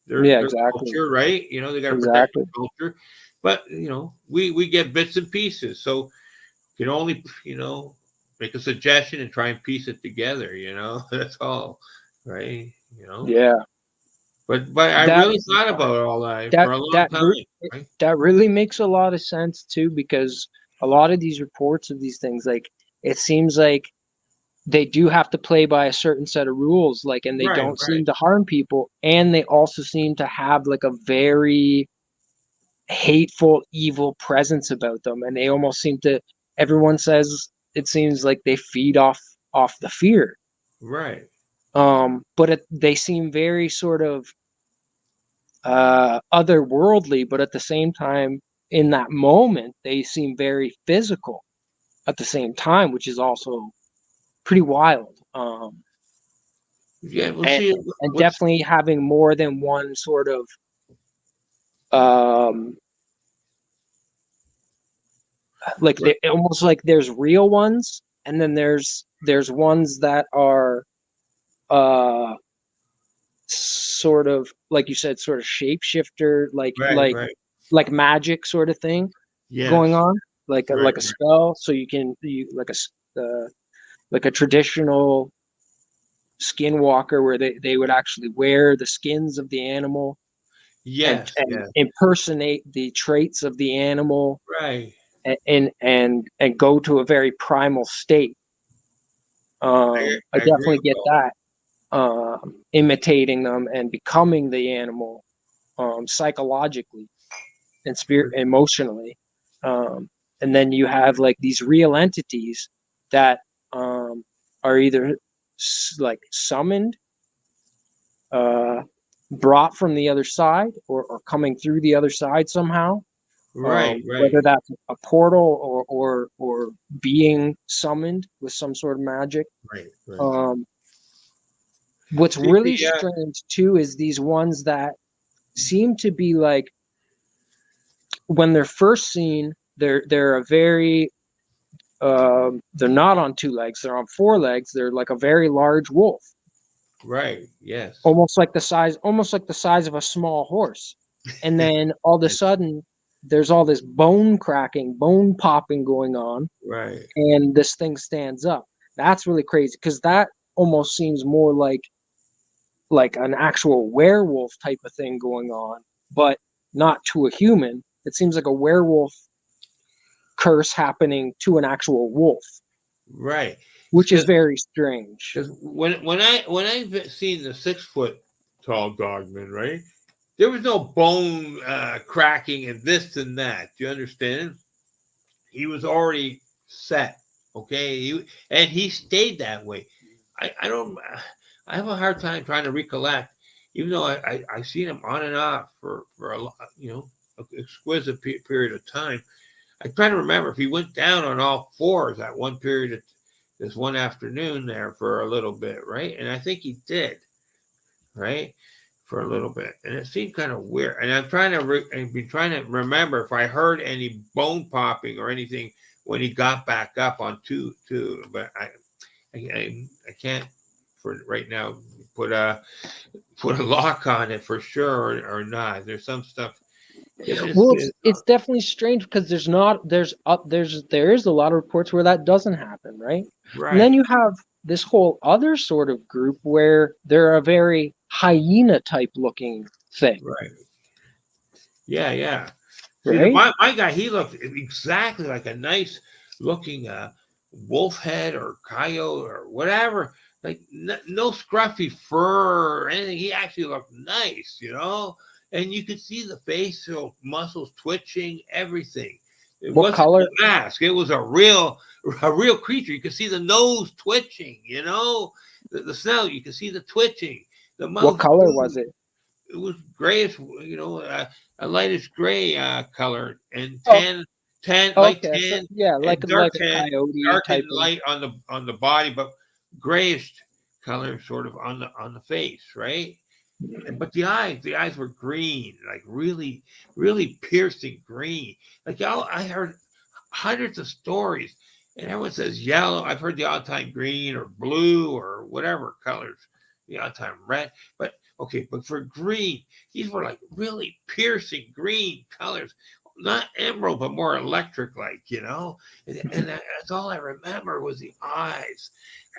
yeah, their exactly, culture, right? They got to protect exactly. their culture, but we get bits and pieces, so you can only make a suggestion and try and piece it together. That's all, right? Yeah, But I That really thought about all that that for a long that time. re- Right? that really makes a lot of sense too, because a lot of these reports of these things, like it seems like they do have to play by a certain set of rules, like, and they Right, don't right, seem to harm people, and they also seem to have like a very hateful, evil presence about them, and they almost seem to. Everyone says it seems like they feed off the fear, right. but they seem very sort of otherworldly, but at the same time, in that moment, they seem very physical at the same time, which is also pretty wild. Yeah, we'll and, see. and What's definitely having more than one sort of um, like right, almost like there's real ones, and then there's ones that are uh sort of like you said, sort of shapeshifter, right, right. like magic sort of thing going Yes, on, right, like a spell. So you like like a traditional skinwalker where they would actually wear the skins of the animal yes, and yes, impersonate the traits of the animal right. and go to a very primal state. I I agree definitely with get all. that. Imitating them and becoming the animal, psychologically and emotionally. Um, and then you have like these real entities that are either like summoned, uh, brought from the other side, or coming through the other side somehow. Right, right, Whether that's a portal or being summoned with some sort of magic. right, right. Um, what's See, really strange too is these ones that seem to be like when they're first seen, they're a very they're not on two legs, they're on four legs. They're like a very large wolf, right, yes, almost like the size of a small horse. And then all of a sudden there's all this bone cracking, bone popping going on, right, and this thing stands up. That's really crazy because that almost seems more like an actual werewolf type of thing going on, but not to a human. It seems like a werewolf curse happening to an actual wolf, right. which is very strange. Because when I've seen the 6 foot tall dogman, right, there was no bone cracking and this and that. Do you understand? He was already set. Okay, and he stayed that way. I don't. I have a hard time trying to recollect, even though I seen him on and off for a exquisite period of time. I try to remember if he went down on all fours at one period of this one afternoon there for a little bit, right? And I think he did, right, for a little bit, and it seemed kind of weird. And I'm trying to I've been trying to remember if I heard any bone popping or anything when he got back up on two, but I can't for right now put a put a lock on it for sure or not. There's some stuff. Well, it's definitely strange because there is a lot of reports where that doesn't happen, right? And then Right, you have this whole other sort of group where they're a very hyena type looking thing, right. Yeah, yeah. See, right? my guy, he looked exactly like a nice looking wolf head or coyote or whatever. Like no scruffy fur or anything. He actually looked nice, and you could see the facial muscles twitching, everything. It What wasn't color? a mask. It was a real creature. You could see the nose twitching, the snout. You could see the twitching. The What mouth color was moved. it? It was grayish, a lightish gray color, and Oh, light okay, so tan, yeah, and dark like a tan, coyote dark and type of. light on the body, but grayish color sort of on the face, right? But the eyes were green, like really, really piercing green. Like I heard hundreds of stories, and everyone says yellow. I've heard the odd time green or blue or whatever colors, the odd time red. But okay, but for green, these were like really piercing green colors. not emerald, but more electric, like, you know. And that's all I remember was the eyes.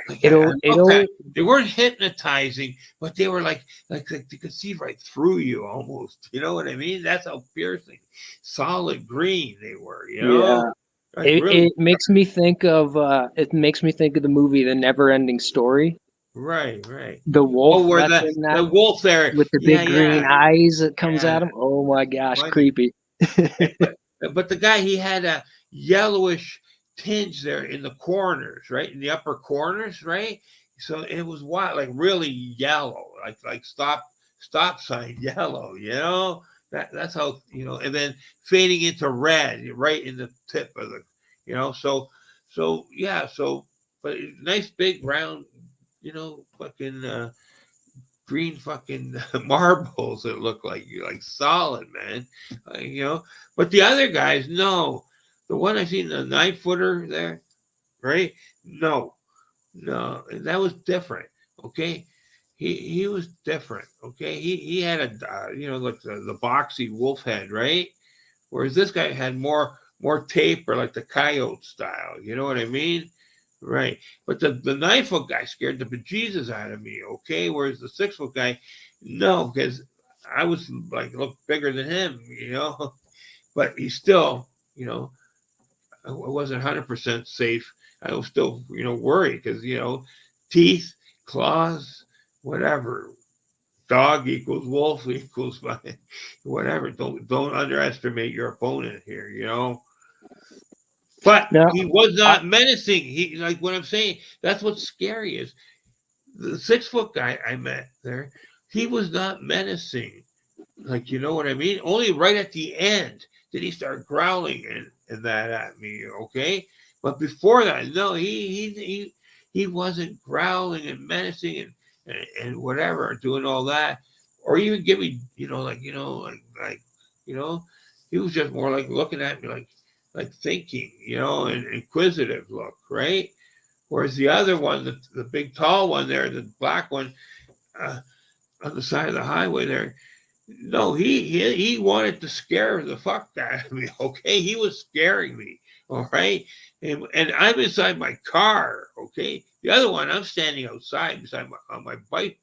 Like I love that. It'll They weren't hypnotizing, but they were like you could see right through you almost. You know what I mean? That's how piercing, solid green they were. You yeah. know, like really. It makes me think of the movie The Never Ending Story. Right, right. The wolf Oh, where that's the in that the wolf there? with the Yeah, big green yeah, eyes that comes yeah. at him. Oh my gosh, Funny. creepy. But the guy, he had a yellowish tinge there in the corners, right in the upper corners, right. So it was white, like really yellow, like stop sign yellow. You know that's how, you know, and then fading into red right in the tip of the, you know. So yeah. So but nice big round, you know, fucking. Green fucking marbles that look like solid, man. You know, but the other guys, no. The one I seen, the 9-footer there, right? No, no, and that was different. Okay, he was different. Okay, he had a you know, like the boxy wolf head, right? Whereas this guy had more taper, like the coyote style. You know what I mean? Right. But the 9-foot guy scared the bejesus out of me. Okay. Whereas the 6-foot guy, no, because I was like looked bigger than him. You know, but he still, you know, I wasn't 100% safe. I was still, you know, worried because, you know, teeth, claws, whatever. Dog equals wolf equals whatever. Don't underestimate your opponent here. You know. But No, he was I, not menacing. He, like what I'm saying. That's what's scary is the 6-foot guy I met there. He was not menacing. Like, you know what I mean? Only right at the end did he start growling and that at me. Okay, but before that, no, he wasn't growling and menacing and whatever, doing all that, or even giving, you know, like, you know, like you know, he was just more like looking at me like thinking, you know, and inquisitive look, right? Whereas the other one, the big tall one there, the black one, uh, on the side of the highway there, no, he wanted to scare the fuck out of me. Okay, he was scaring me. All right, and I'm inside my car. Okay, the other one, I'm standing outside beside on my bike.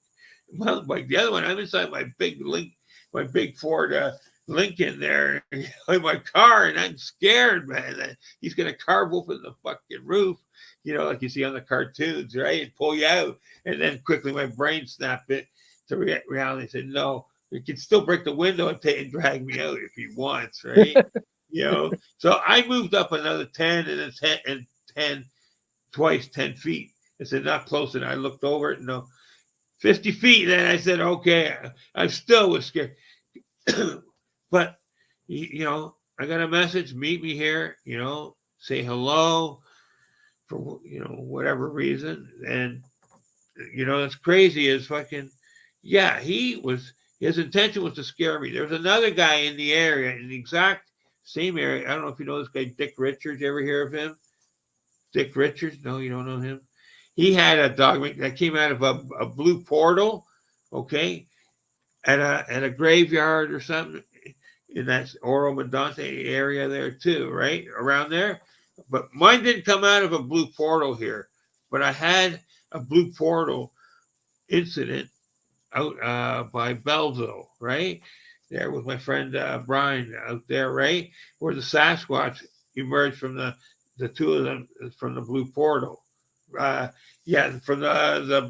Well, like the other one, I'm inside my big Ford Lincoln there in my car, and I'm scared, man. That he's gonna carve open the fucking roof, you know, like you see on the cartoons, right, and pull you out. And then quickly my brain snapped it to reality and said, no, he can still break the window and drag me out if he wants, right? You know, so I moved up another 10 and then 10 and 10 twice 10 feet. I said, not close. And I looked over it, no, 50 feet. And I said, okay, I still was scared. But, you know, I got a message, meet me here, you know, say hello for, you know, whatever reason. And, you know, it's crazy is fucking, yeah, his intention was to scare me. There was another guy in the area, in the exact same area. I don't know if you know this guy, Dick Richards. You ever hear of him? Dick Richards? No, you don't know him? He had a dog that came out of a blue portal, okay, at a graveyard or something in that Oro Medonte area there too, right? Around there. But mine didn't come out of a blue portal here. But I had a blue portal incident out by Belleville, right? There with my friend Brian out there, right? Where the Sasquatch emerged from the two of them from the blue portal. Uh, yeah, from the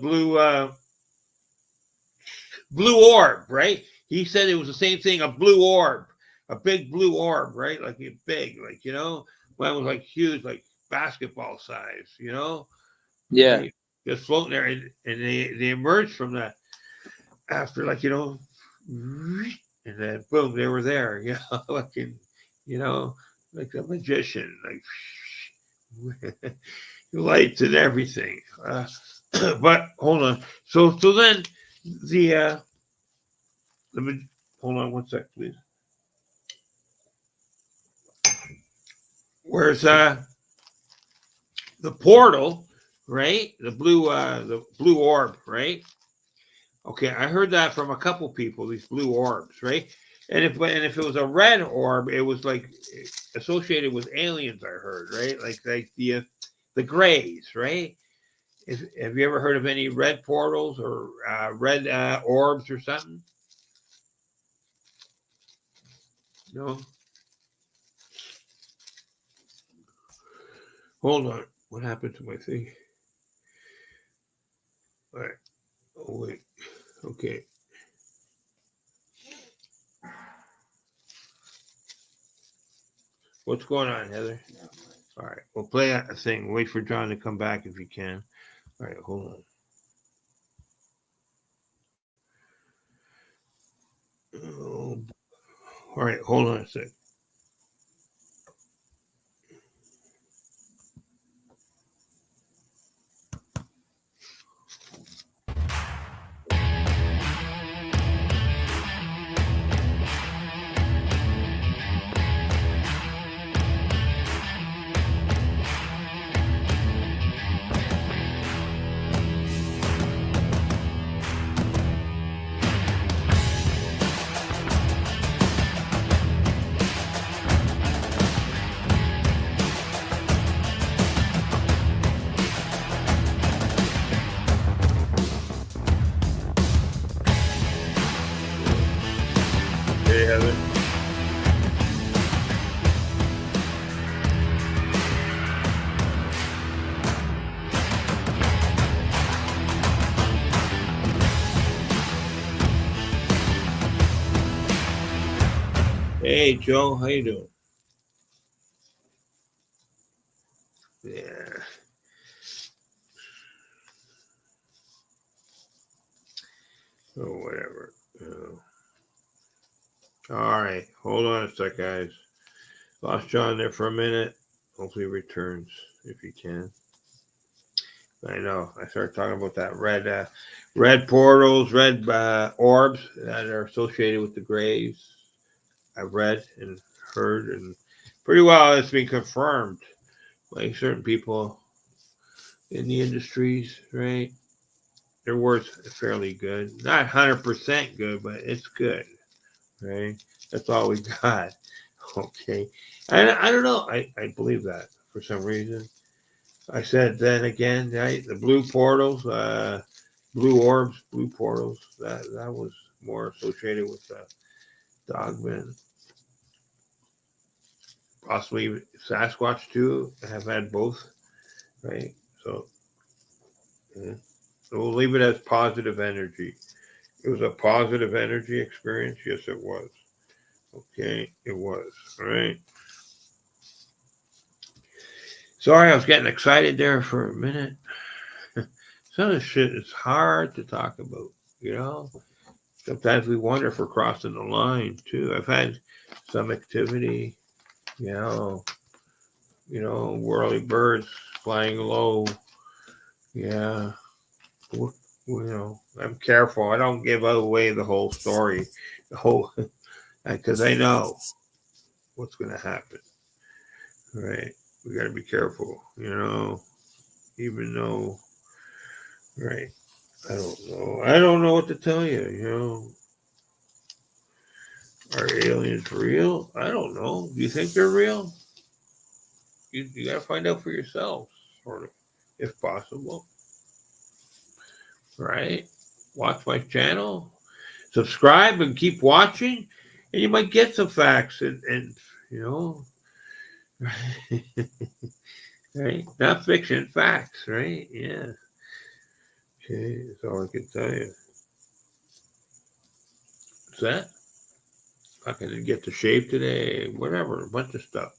blue orb, right? He said it was the same thing, a blue orb, a big blue orb, right? Like big, like, you know, mine was like huge, like basketball size, you know, yeah. right? Just floating there, and they emerged from that after, like, you know, and then boom, they were there, you know, like you know, like a magician, like lights and everything. But hold on, so then the the hold on one sec, please. Where's the portal, right? The blue orb, right? Okay, I heard that from a couple people. These blue orbs, right? And if it was a red orb, it was like associated with aliens. I heard, right? Like the Greys, right? Have you ever heard of any red portals or red orbs or something? No. Hold on. What happened to my thing? All right. Oh wait. Okay. What's going on, Heather? All right. We'll play a thing. Wait for John to come back if you can. All right. Hold on. Oh, all right. Hold on a sec. Hey, Heather. Hey, Joe. How you doing? Yeah. Oh, whatever. All right. Hold on a sec, guys. Lost John there for a minute. Hopefully he returns if he can. I know. I started talking about that red portals, red orbs that are associated with the graves. I've read and heard, and pretty well it's been confirmed by certain people in the industries, right? Their word's fairly good. Not 100% good, but it's good, right? That's all we got. Okay. I don't know. I believe that for some reason. I said then again, right? The blue portals, blue orbs, blue portals. That was more associated with Dogman, possibly Sasquatch too. Have had both, right? So, yeah. So we'll leave it as positive energy. It was a positive energy experience. Yes, it was. Okay, it was. All right. Sorry, I was getting excited there for a minute. Some of this shit is hard to talk about, you know? Sometimes we wonder if we're crossing the line too. I've had some activity, you know, whirly birds flying low. Yeah, I'm careful. I don't give away the whole story, the whole, because I know what's going to happen. Right? We got to be careful, even though, right? I don't know. I don't know what to tell you. Are aliens real? I don't know. Do you think they're real? You got to find out for yourself, sort of, if possible. Right? Watch my channel, subscribe, and keep watching, and you might get some facts and right? Not fiction, facts, right? Yeah. Okay, that's all I can tell you. What's that? I can get to shave today, whatever, a bunch of stuff.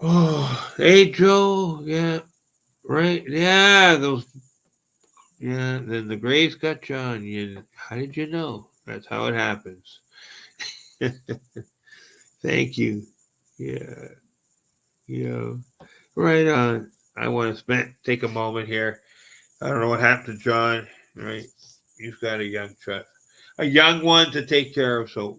Oh, hey Joe, yeah, right, yeah, then the Grays got you on. How did you know? That's how it happens. Thank you. Yeah, right on. I want to take a moment here. I don't know what happened to John. Right, he's got a young one to take care of. So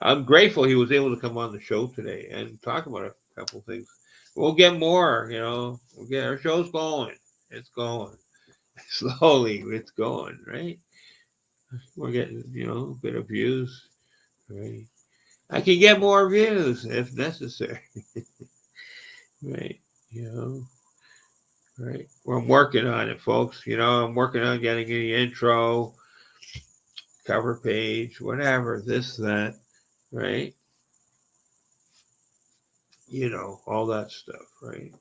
I'm grateful he was able to come on the show today and talk about a couple things. We'll get more. We'll get our show's going. It's going slowly. It's going right. We're getting, a bit of views. Right. I can get more views if necessary. Right. You know. Right. Well, I'm working on it, folks. I'm working on getting the intro, cover page, whatever, this, that, right? All that stuff, right?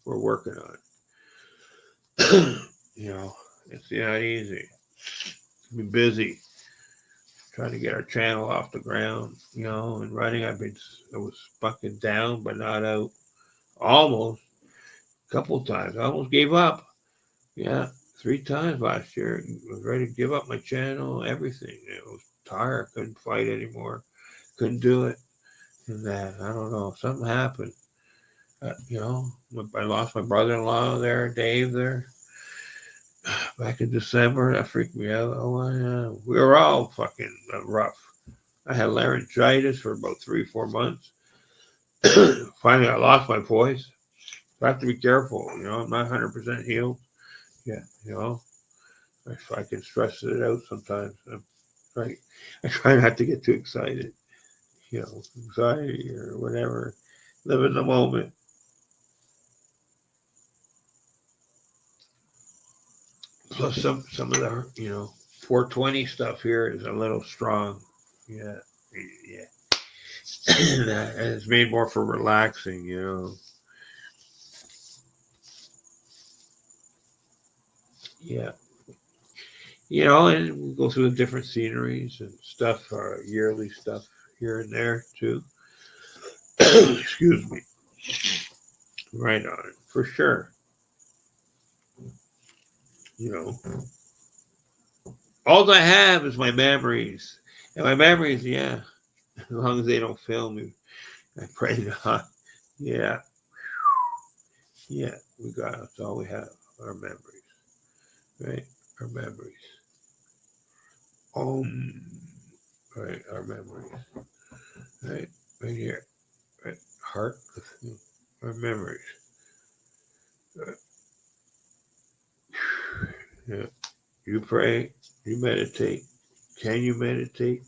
We're working on it. It's not easy. Been busy trying to get our channel off the ground, and running. I was fucking down, but not out. Almost a couple times. I almost gave up. Yeah, 3 times last year. I was ready to give up my channel, everything. I was tired. Couldn't fight anymore. Couldn't do it. And that, I don't know. Something happened. I lost my brother-in-law there, Dave, there, back in December. That freaked me out. Oh, yeah. We were all fucking rough. I had laryngitis for about 3-4 months. Finally, I lost my voice. I have to be careful. I'm not 100% healed. Yeah, I can stress it out sometimes. I try not to get too excited. Anxiety or whatever. Live in the moment. Plus, some of the 420 stuff here is a little strong. Yeah, yeah. And it's made more for relaxing. Yeah. And we go through the different sceneries and stuff, yearly stuff here and there too. Excuse me. Right on it, for sure. You know, all I have is my memories. And my memories, yeah, as long as they don't fail me, I pray not. Yeah, yeah, we got it. That's all we have, our memories, right? Our memories. Right, our memories, right? Right here, right? Heart, our memories. Right. Yeah, you pray, you meditate. Can you meditate?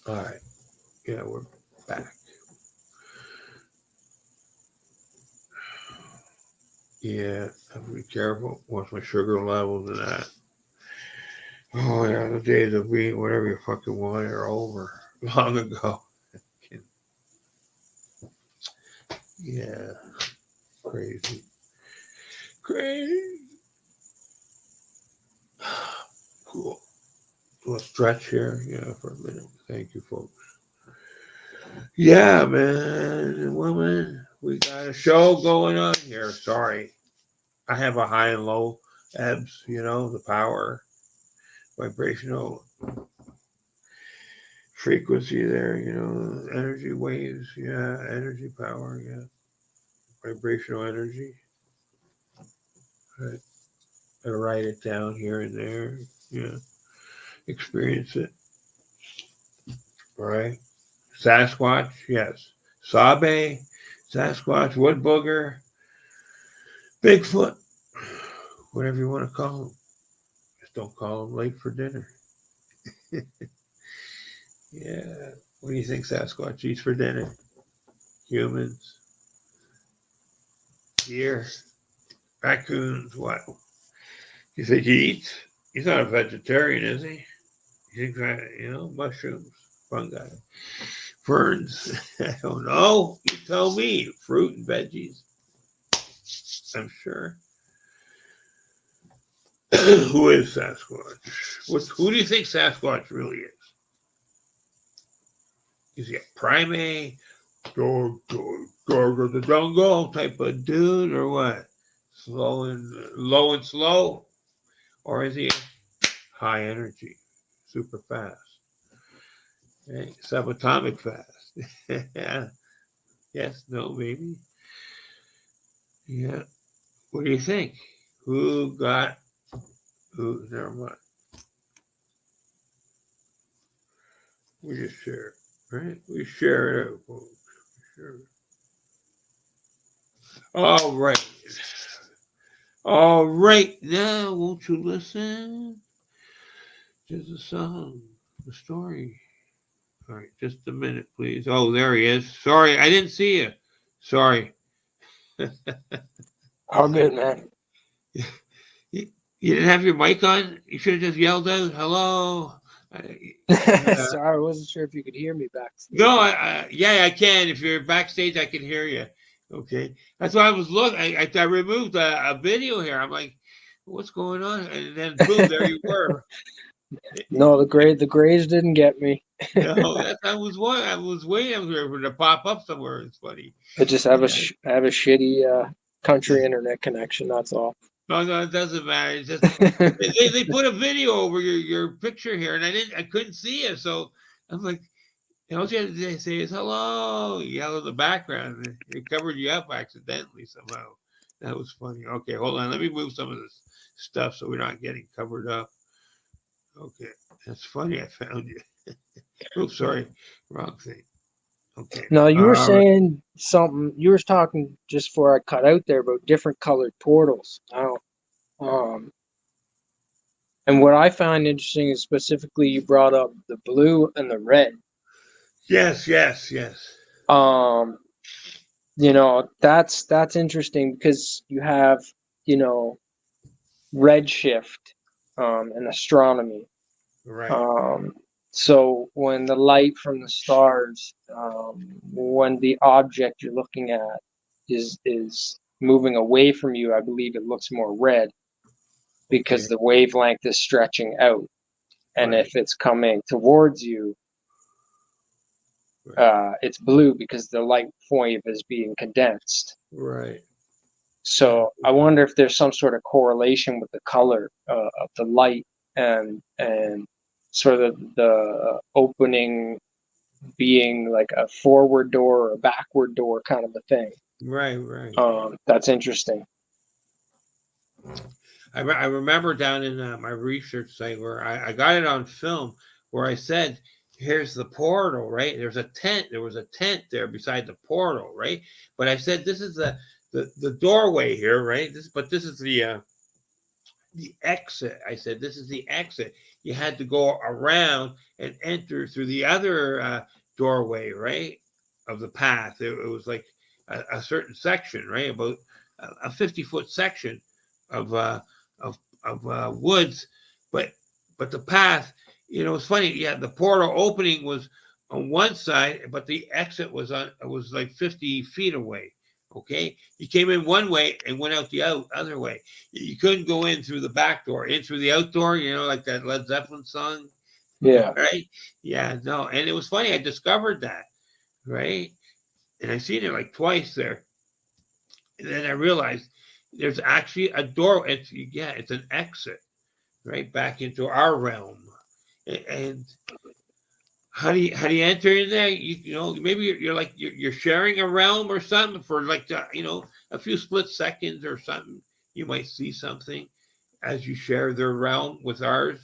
All right, yeah, we're back. Yeah, have to be careful. Watch my sugar levels and that. Oh yeah, the days of being whatever you fucking want are over long ago. Yeah, crazy, crazy. Cool. We'll stretch here, for a minute. Thank you, folks. Yeah, man and woman, we got a show going on here. Sorry, I have a high and low ebbs. The power, vibrational frequency there. Energy waves. Yeah, energy power. Yeah, vibrational energy. Right. I write it down here and there. Yeah, experience it. Right. Sasquatch, yes. Sabe, Sasquatch, wood booger, Bigfoot, whatever you want to call them. Just don't call them late for dinner. Yeah. What do you think Sasquatch eats for dinner? Humans, deer, raccoons, what? You think he eats? He's not a vegetarian, is he? You think, mushrooms, fungi, ferns? I don't know. You tell me. Fruit and veggies, I'm sure. Who is Sasquatch? Who do you think Sasquatch really is? Is he a primate, dog of the jungle type of dude, or what? Low and slow, or is he high energy, super fast, subatomic fast? Yeah. Yes. No. Maybe. Yeah. What do you think? Who got who? Never mind. We just share. Right? We share it. Sure. All right. All right. Now, won't you listen to the song, the story? All right. Just a minute, please. Oh, there he is. Sorry, I didn't see you. Sorry. All good, man. You, you didn't have your mic on? You should have just yelled out, hello. Uh, Sorry, I wasn't sure if you could hear me backstage. no, yeah, I can. If you're backstage, I can hear you. Okay. That's why I was looking. I removed a video here. I'm like, what's going on? And then boom, there you were. No, the Grays didn't get me. No, I was waiting for it to pop up somewhere. It's funny. I just have Yeah. have a shitty country internet connection. That's all. No, it doesn't matter. It's just they put a video over your picture here, and I couldn't see it, so I'm like, all you had to say is hello, yell in the background. It covered you up accidentally somehow. That was funny. Okay, hold on. Let me move some of this stuff so we're not getting covered up. Okay, that's funny. I found you. Oops, sorry, wrong thing. Okay. No, you were All right. saying something. You were talking just before I cut out there about different colored portals. Now, um, and what I find interesting is specifically you brought up the blue and the red. Yes, yes, yes. Um, that's interesting because you have, you know, redshift, in astronomy. Right, Um, so when the light from the stars, when the object you're looking at is moving away from you, I believe it looks more red okay, because the wavelength is stretching out. And right, if it's coming towards you, right, it's blue because the light wave is being condensed. right. Yeah, So I wonder if there's some sort of correlation with the color of the light and sort of the opening being like a forward door or a backward door kind of a thing. right, right. That's interesting. I remember down in my research site where I got it on film where I said, here's the portal, right? There's a tent. There was a tent there beside the portal, right? But I said, this is the doorway here, right? This is the exit. I said, this is the exit. You had to go around and enter through the other doorway, right? Of the path. It was like a certain section, right? About a 50-foot section of of woods, but the path, it's funny. Yeah, the portal opening was on one side, but the exit was like 50 feet away. Okay, you came in one way and went out the other way. You couldn't go in through the back door, in through the outdoor. Like that Led Zeppelin song, Yeah. right? Yeah, no, and it was funny. I discovered that, right, and I seen it like twice there, and then I realized there's actually a door. It's an exit right back into our realm. And how do you enter in there? Maybe you're like you're sharing a realm or something for like a few split seconds or something. You might see something as you share their realm with ours.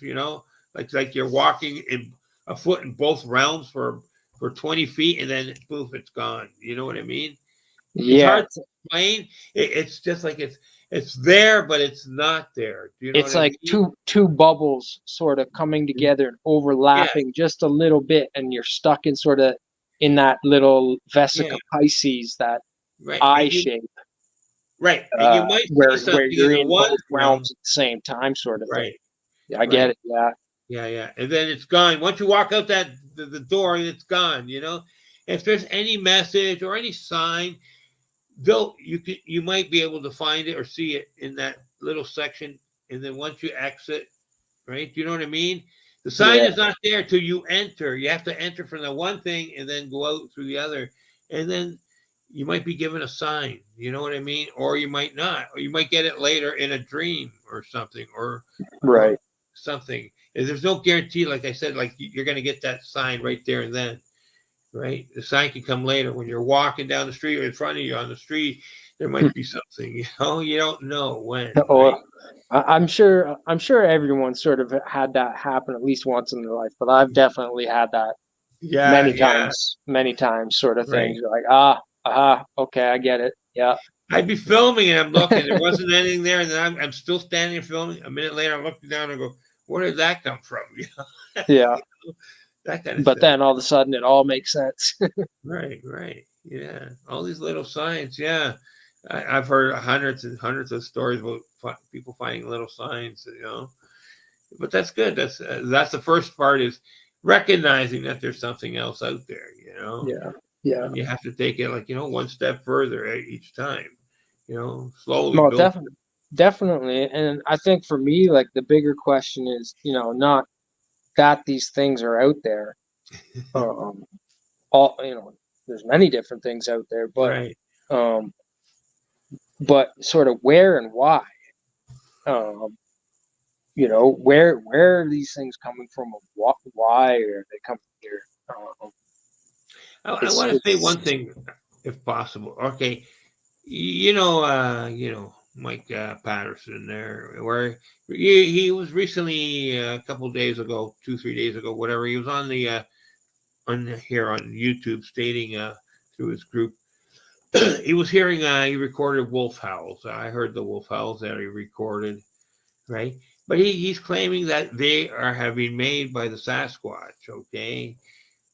Like you're walking in a foot in both realms for 20 feet, and then poof, it's gone. You know what I mean? It's Yeah, hard to explain. It's just like it's there, but it's not there. Do you know what it's I like mean? two bubbles sort of coming together and Yeah, overlapping just a little bit, and you're stuck in sort of in that little yeah, vesica Pisces, that right. eye shape, And you might see where something in you're the in one both realm, realms at the same time, sort of thing. right, Yeah, I get right. it. Yeah, Yeah, yeah. And then it's gone. Once you walk out the door, it's gone. If there's any message or any sign, you might be able to find it or see it in that little section. And then once you exit, right? Do you know what I mean? The sign yeah, is not there till you enter. You have to enter from the one thing and then go out through the other. And then you might be given a sign. You know what I mean? Or you might not. Or you might get it later in a dream or something, or right. something. And there's no guarantee, like I said, like you're going to get that sign right there and then, right? The sign can come later when you're walking down the street or in front of you on the street. There might be something. You don't know when, right? Or I'm sure everyone sort of had that happen at least once in their life, but I've definitely had that. Yeah, yeah. many times, sort of things. Right. You're like, okay, I get it. Yeah, I'd be filming and I'm looking. There wasn't anything there, and then I'm still standing and filming. A minute later, I'm looking down and go, "Where did that come from?" yeah. That kind of But stuff. then all of a sudden, it all makes sense. Right, right. Yeah. All these little signs. Yeah. I've heard hundreds and hundreds of stories about people finding little signs, But that's good. That's the first part is recognizing that there's something else out there. Yeah, yeah. And you have to take it like, one step further each time, slowly Well, build. definitely. And I think for me, like the bigger question is, not that these things are out there. All there's many different things out there, Right. um, but sort of where and why. Um, where are these things coming from? Why are they coming here? I It's want to say it's one thing, if possible. Okay. Mike Patterson there, where he was recently a couple of days ago, 2, 3 days ago, whatever. He was on the on here on YouTube stating through his group he was hearing he recorded wolf howls. I heard the wolf howls that he recorded, right? But he's claiming that they have been made by the Sasquatch, okay?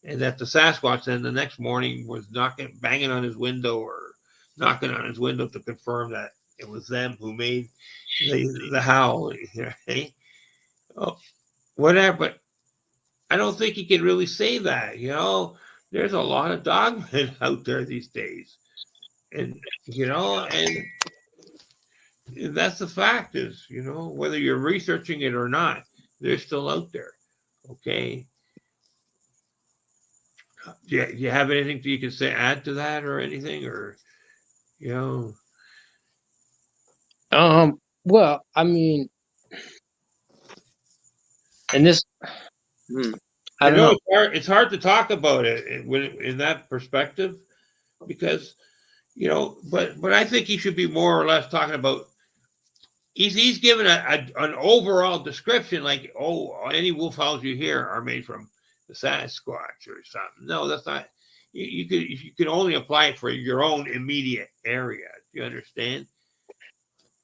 And that the Sasquatch then the next morning was banging on his window or knocking on his window to confirm that it was them who made the howl, right? Oh, whatever. But I don't think he can really say that. There's a lot of dogmen out there these days, and that's the fact is, whether you're researching it or not, they're still out there. Okay. Do you have anything you can say add to that or anything or you know? well, I mean, and this, I I don't know know. it's hard. It's hard to talk about it when in that perspective because but I think he should be more or less talking about. He's given an overall description like, any wolf howls you hear are made from the Sasquatch or something. No, that's not. You could only apply it for your own immediate area. Do you understand?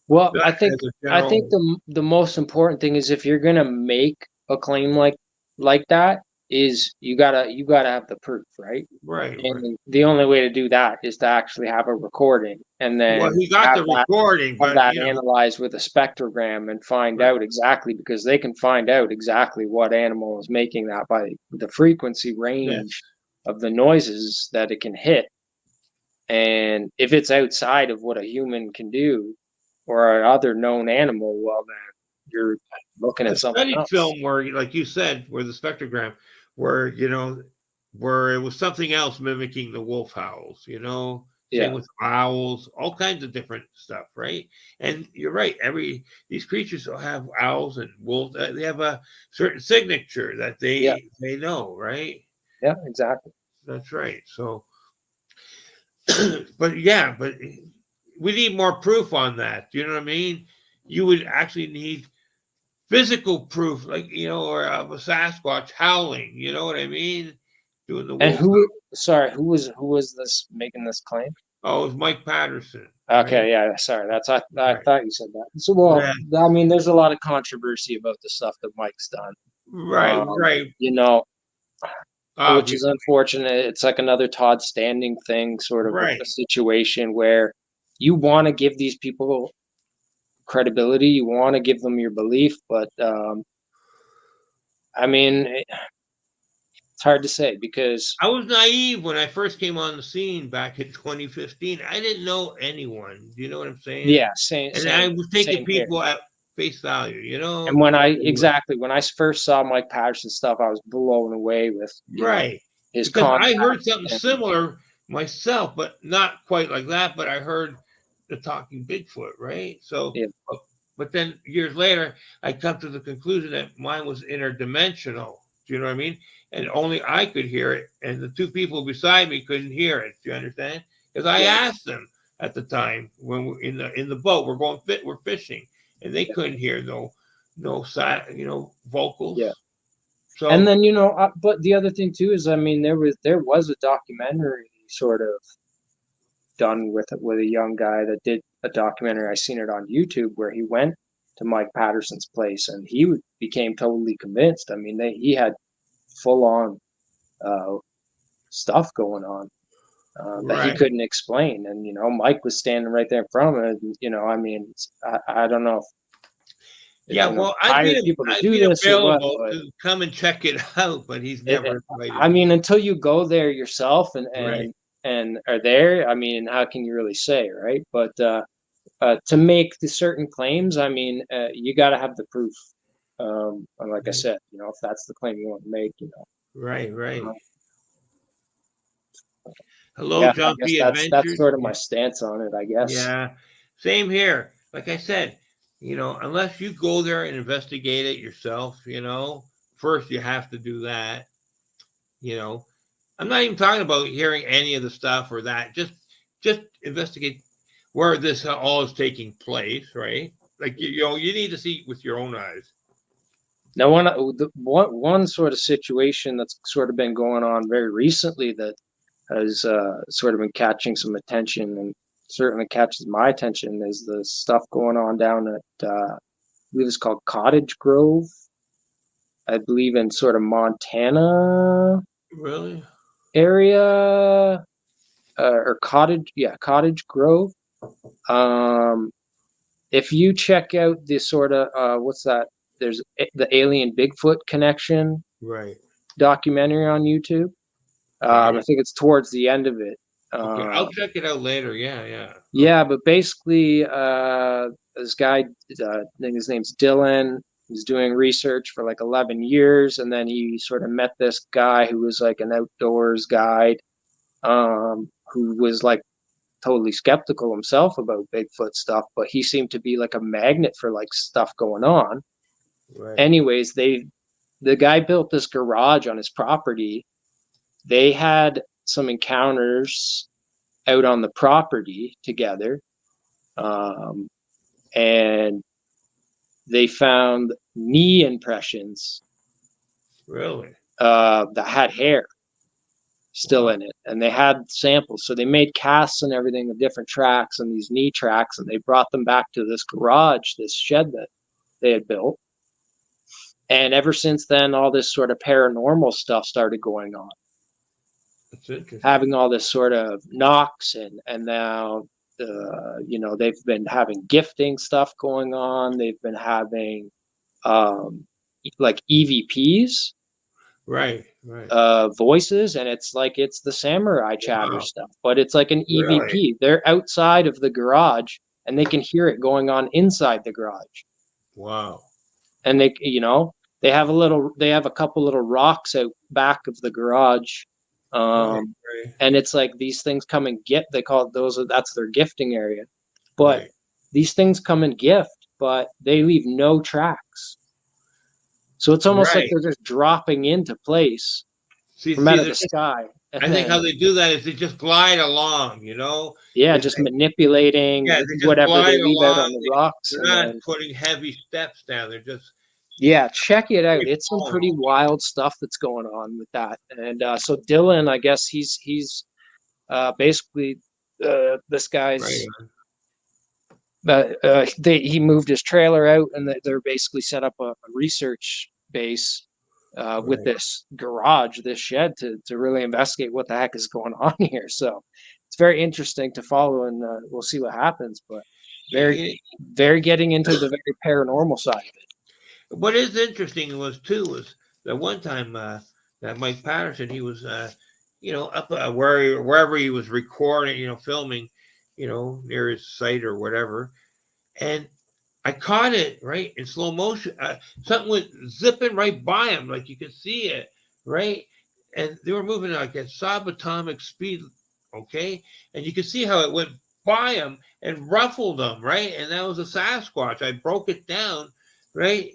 Well, Not I think as a I think general. the most important thing is if you're gonna make a claim like that, is you gotta have the proof, right? Right, right. And the only way to do that is to actually have a recording and Well, then he got the recording, have but that analyzed with a spectrogram and find right, out exactly, because they can find out exactly what animal is making that by the frequency range yes. of the noises that it can hit. And if it's outside of what a human can do or another known animal, well, then you're looking I at something studied else. film where, like you said, where the spectrogram, where where it was something else mimicking the wolf howls. Same Yeah, with owls, all kinds of different stuff, right? And you're right. These creatures will have owls and wolves. They have a certain signature that yeah, they know, right? yeah, exactly. That's right. So, but we need more proof on that. Do you know what I mean? You would actually need physical proof, like or of a Sasquatch howling. You know what I mean? Doing the And wolf. sorry, who was this making this claim? Oh, it's Mike Patterson, right? Okay, yeah, sorry. I Right, thought you said that. So, well, yeah, I mean, there's a lot of controversy about the stuff that Mike's done. right, right. You know, which is Obviously, unfortunate. It's like another Todd Standing thing, sort of a right. situation where you want to give these people credibility, you want to give them your belief, but I mean, it's hard to say because I was naive when I first came on the scene back in 2015. I didn't know anyone. Do you know what I'm saying? yeah, same, And I same, was taking same here. people at face value. And when I first saw Mike Patterson stuff, I was blown away with Right. his Because I contact. heard something And similar myself, but not quite like that. But I heard the talking Bigfoot, right? So, yeah, but then years later, I come to the conclusion that mine was interdimensional. Do you know what I mean? And only I could hear it, and the two people beside me couldn't hear it. Do you understand? Because I yeah, asked them at the time when we're in the boat, we're fishing, and they couldn't hear no vocals. yeah. So And then, but the other thing too is, I mean, there was a documentary sort of done with a young guy that did a documentary. I seen it on YouTube where he went to Mike Patterson's place and he became totally convinced. I mean, he had full on stuff going on that he right. couldn't explain, and Mike was standing right there in front of him. And, I mean, I don't know if Yeah, well, hire people to I'd do be this or what, available but to come and check it out, but he's never invited I me. mean, until you go there yourself and Right. are there, I mean, how can you really say, right? But to make the certain claims, I mean, you got to have the proof. And like I said, if that's the claim you want to make, Right, right. uh, Hello, yeah, I John guess P. that's Adventures. sort of my Yeah, stance on it, I guess. yeah. Same here. Like I said, unless you go there and investigate it yourself, first you have to do that. You know, I'm not even talking about hearing any of the stuff or that. Just investigate where this all is taking place, right? Like you need to see with your own eyes. Now, one sort of situation that's sort of been going on very recently that has sort of been catching some attention and certainly catches my attention is the stuff going on down at I believe it's called Cottage Grove. I believe in sort of Montana Really? area, or Cottage Grove. Um, if you check out the sort of what's that? There's the Alien Bigfoot connection Right. documentary on YouTube. All I right. think it's towards the end of it. Okay, I'll check it out later. Yeah, yeah. Yeah, but basically, this guy, I think his name's Dylan. He's doing research for like 11 years, and then he sort of met this guy who was like an outdoors guide, who was like totally skeptical himself about Bigfoot stuff, but he seemed to be like a magnet for like stuff going on. Right. Anyways, the guy built this garage on his property. They had some encounters out on the property together, and they found knee impressions Really? that had hair still in it, and they had samples. So they made casts and everything of different tracks and these knee tracks, and they brought them back to this garage, this shed that they had built. And ever since then, all this sort of paranormal stuff started going on, That's interesting. having all this sort of knocks, and now they've been having gifting stuff going on. They've been having like EVPs, Right, right. voices, and it's like it's the samurai chatter Wow. stuff, but it's like an Really? EVP. They're outside of the garage and they can hear it going on inside the garage. Wow. And they have a couple little rocks out back of the garage. Right, right, And it's like these things come and they call it that's their gifting area. But right. these things come and gift, but they leave no tracks. So it's almost like Right. they're just dropping into place See, from out of they're the sky. I think how they do that is they just glide along. Yeah, It's just like, manipulating yeah, they just whatever they glide leave out along. on the rocks. They're And not then, putting heavy steps down. They're just yeah, check it out. free It's some falling. pretty wild stuff that's going on with that. And so Dylan, I guess he's basically this Right. guy's. He moved his trailer out, and they're basically set up a research base with Right. this garage, this shed, to really investigate what the heck is going on here. So it's very interesting to follow, and we'll see what happens. But very, very getting into the very paranormal side of it. What is interesting was that one time that Mike Patterson, he was up wherever he was recording, filming, near his site or whatever, and I caught it right in slow motion. Something was zipping right by him, like you could see it, right, and they were moving like at subatomic speed, okay, and you could see how it went by him and ruffled him, right, and that was a Sasquatch. I broke it down, right,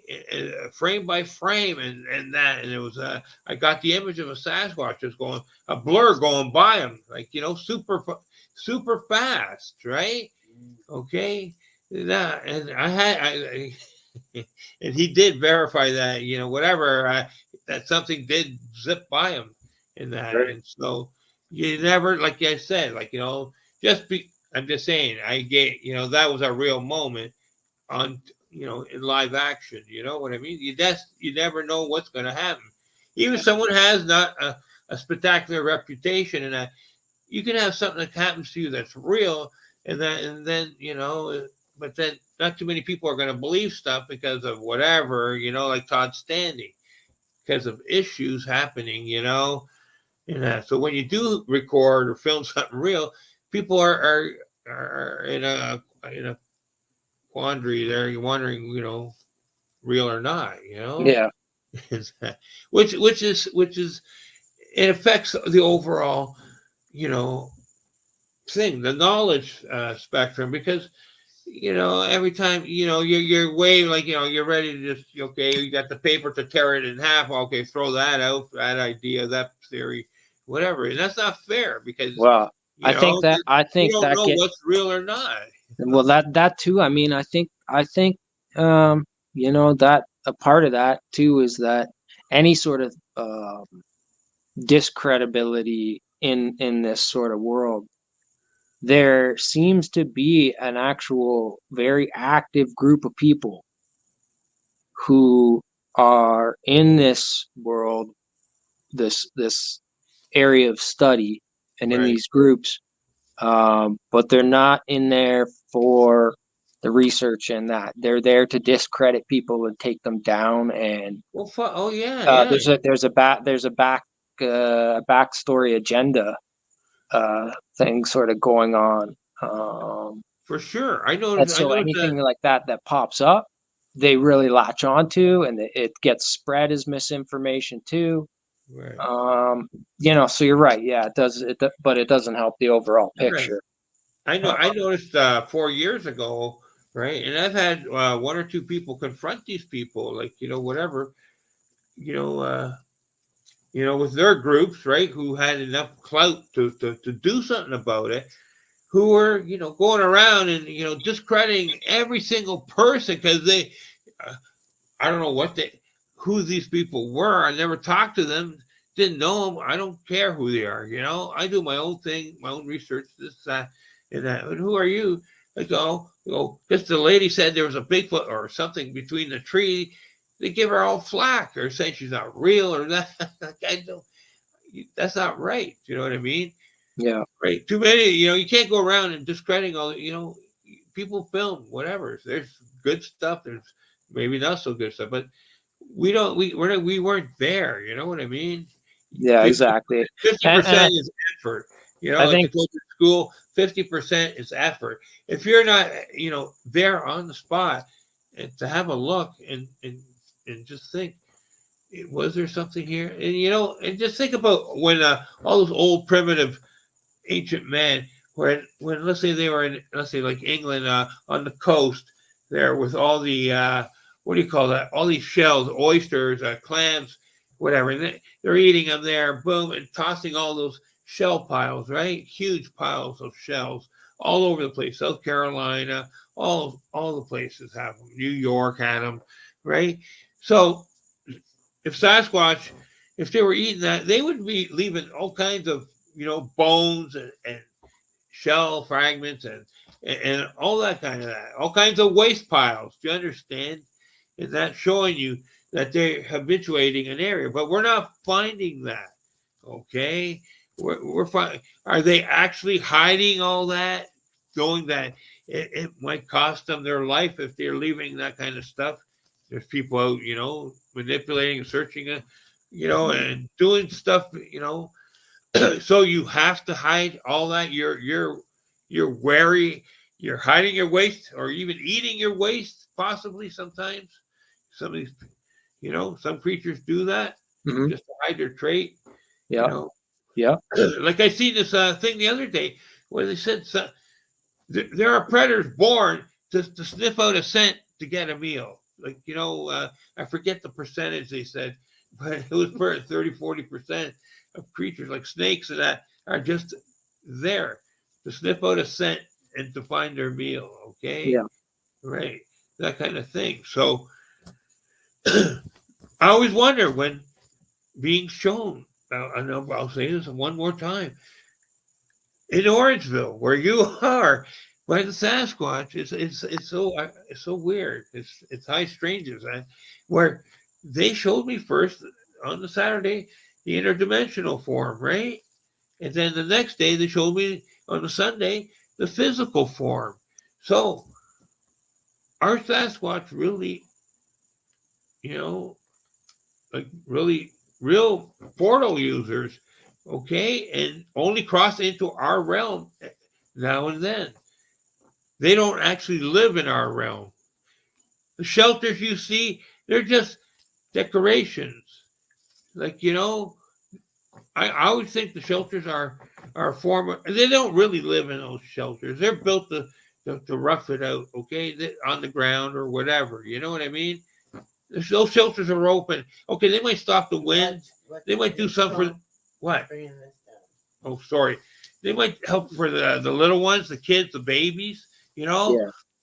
frame by frame, and it was I got the image of a Sasquatch just going, a blur going by him, like super fast, right, okay. Yeah, and I and he did verify that, whatever. that something did zip by them in that. Right. And so you never, like I said, like, I'm just saying, that was a real moment on, in live action. You know what I mean? You never know what's going to happen. Even if someone has not a spectacular reputation, and that you can have something that happens to you that's real, and then but then not too many people are going to believe stuff because of whatever, like Todd Standing, because of issues happening, and that. So when you do record or film something real, people are in a quandary there. You're wondering, real or not, Yeah. which is it affects the overall, you know, thing, the knowledge spectrum, because every time you're way, like, you're ready to just, okay, you got the paper to tear it in half, okay, throw that out, that idea, that theory, whatever, and that's not fair, because Well, I think that you don't know what's real or not. well, that too. I mean, I think that a part of that too is that any sort of discredibility in this sort of world, there seems to be an actual very active group of people who are in this world, this area of study, and in Right. these groups, but they're not in there for the research and that. They're there to discredit people and take them down. And Well, oh yeah, yeah, there's a backstory agenda thing sort of going on. for sure. I And noticed. I so noticed that. anything like that pops up, they really latch onto, and it gets spread as misinformation too. Right. So you're right. Yeah, it does. But it doesn't help the overall Right. picture. I noticed 4 years ago, right? And I've had one or two people confront these people, like, whatever, you know, uh, with their groups, right? Who had enough clout to do something about it, who were, going around and, discrediting every single person, because uh, I don't know who these people were. I never talked to them, didn't know them. I don't care who they are. I do my own thing, my own research, this, that, and that. And who are you? I go, just the lady said there was a Bigfoot or something between the tree. They give her all flack, or saying she's not real, or that. I don't. That's not right. You know what I mean? Yeah. Right. Too many. You can't go around and discrediting all. People film whatever. There's good stuff. There's maybe not so good stuff, but we don't. We weren't there. You know what I mean? Yeah, exactly. 50% is effort. I Like think to go to school, 50% is effort. If you're not, there on the spot, and to have a look and just think, was there something here? And just think about when all those old primitive ancient men, when let's say they were in, let's say, like England, on the coast there, with all the what do you call that? All these shells, oysters, clams, whatever. And they're eating them there, boom, and tossing all those shell piles, right? Huge piles of shells all over the place. South Carolina, all the places have them. New York had them, right? So if Sasquatch, if they were eating that, they would be leaving all kinds of, bones and shell fragments and all that kind of that, all kinds of waste piles. Do you understand? And that's showing you that they're habituating an area, but we're not finding that. Okay, we're finding. Are they actually hiding all that, knowing that it might cost them their life if they're leaving that kind of stuff? There's people out, manipulating and searching it, and doing stuff, so you have to hide all that. You're wary. You're hiding your waste, or even eating your waste, possibly sometimes. Some of these, some creatures do that just to hide their trait. Yeah. Yeah. Like I see this thing the other day where they said there are predators born to sniff out a scent to get a meal. Like, I forget the percentage they said, but it was 30-40% of creatures like snakes and that are just there to sniff out a scent and to find their meal. Okay. Yeah. Right. That kind of thing. So I always wonder when being shown. I'll say this one more time. In Orangeville, where you are, by the Sasquatch, it's so weird. It's high strangeness, where they showed me first on the Saturday the interdimensional form, right? And then the next day they showed me on the Sunday the physical form. So our Sasquatch really, you know, like really real portal users, okay, and only cross into our realm now and then. They don't actually live in our realm. The shelters you see, they're just decorations. Like, I always think the shelters are a form of, they don't really live in those shelters. They're built to rough it out, okay, on the ground or whatever. You know what I mean? Those shelters are open. Okay, they might stop the wind. They might do something for what? Oh, sorry. They might help for the little ones, the kids, the babies. Yeah.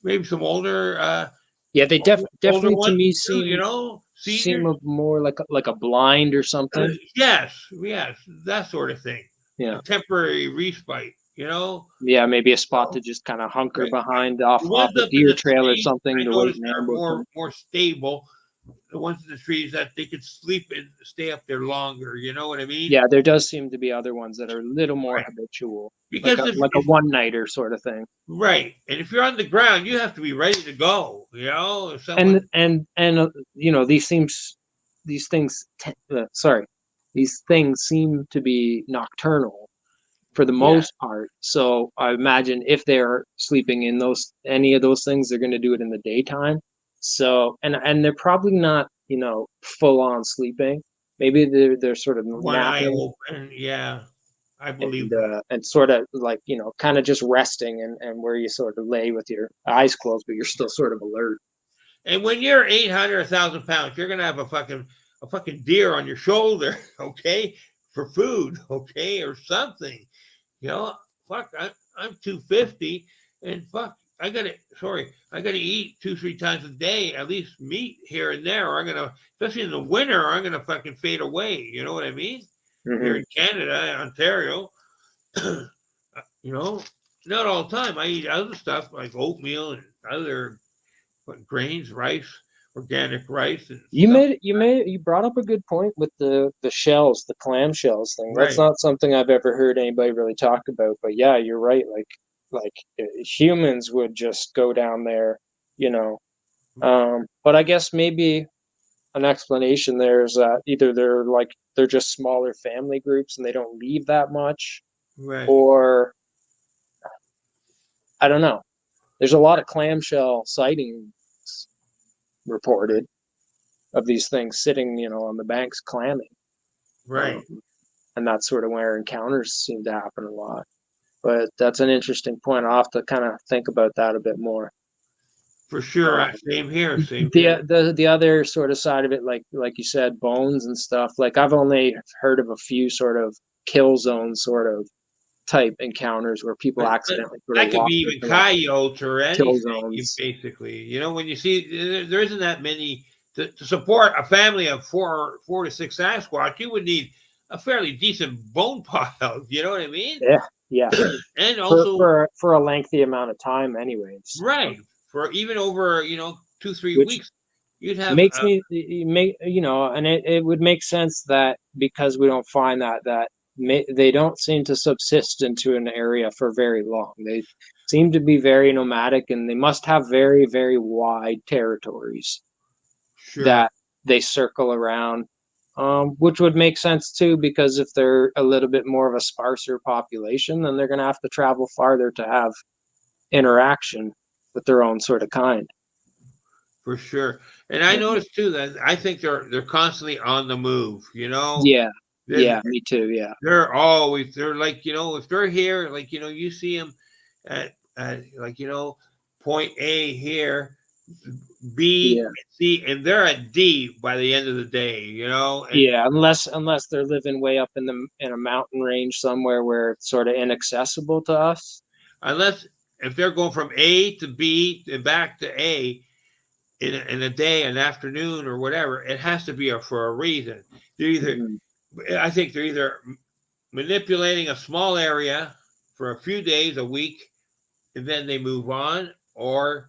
Maybe some older. Yeah, they older definitely to ones me too, seem seniors. more like a blind or something. Yes, that sort of thing. Yeah. A temporary respite. Yeah, maybe a spot to just kind of hunker Right. behind The off ones a up in deer the trail or trees, something I to wait noticed in are ambush. more stable. The ones in the trees that they could sleep and stay up there longer. You know what I mean? Yeah, there does seem to be other ones that are a little more Right. habitual, Because like a one nighter sort of thing. right, and if you're on the ground, you have to be ready to go. If someone And these things these things seem to be nocturnal for the yeah, most part. So I imagine if they're sleeping in any of those things, they're going to do it in the daytime. So and they're probably not full on sleeping. Maybe they're sort of one eye napping open, yeah, I believe that. and sort of like kind of just resting and where you sort of lay with your eyes closed, but you're still sort of alert. And when you're 800, 1,000 pounds, you're gonna have a fucking deer on your shoulder, okay, for food, okay, or something. You know, fuck, I'm 250, and fuck, I gotta eat 2, 3 times a day, at least meat here and there, or I'm gonna, especially in the winter, I'm gonna fucking fade away. You know what I mean? Here Mm-hmm. in Canada, Ontario, you know, not all the time. I eat other stuff like oatmeal and other grains, rice, organic rice, and stuff. You brought up a good point with the shells, the clam shells thing. That's Right. not something I've ever heard anybody really talk about. But yeah, you're right. Like humans would just go down there, you know. But I guess maybe an explanation there is that either they're just smaller family groups and they don't leave that much, Right. or I don't know. There's a lot of clamshell sightings reported of these things sitting, on the banks clamming. Right. Um, and that's sort of where encounters seem to happen a lot. But that's an interesting point. I'll have to kind of think about that a bit more. For sure. Um, Same here. Same here. the other sort of side of it, like you said, bones and stuff. Like I've only heard of a few sort of kill zone sort of type encounters where people But accidentally sort that of could walk be even into like coyotes or kill anything. zones. Basically, when you see there isn't that many to support a family of four to six Sasquatch, you would need a fairly decent bone pile. You know what I mean? Yeah, yeah. And For also, for a lengthy amount of time, anyways. right, for even over 2, 3 Which weeks, you'd have makes me make and it would make sense that because we don't find they don't seem to subsist into an area for very long. They seem to be very nomadic, and they must have very, very wide territories sure. that they circle around, which would make sense too, because if they're a little bit more of a sparser population, then they're going to have to travel farther to have interaction with their own sort of kind. For sure. And I noticed too that I think they're constantly on the move. Yeah, They're, yeah, me too. Yeah, they're like if they're here, like you see them at like point A here, B, yeah. C, and they're at D by the end of the day. And Yeah, unless they're living way up in a mountain range somewhere where it's sort of inaccessible to us. unless if they're going from A to B and back to A in a day, an afternoon, or whatever, it has to be for a reason. They're either Mhm. I think they're either manipulating a small area for a few days, a week, and then they move on, or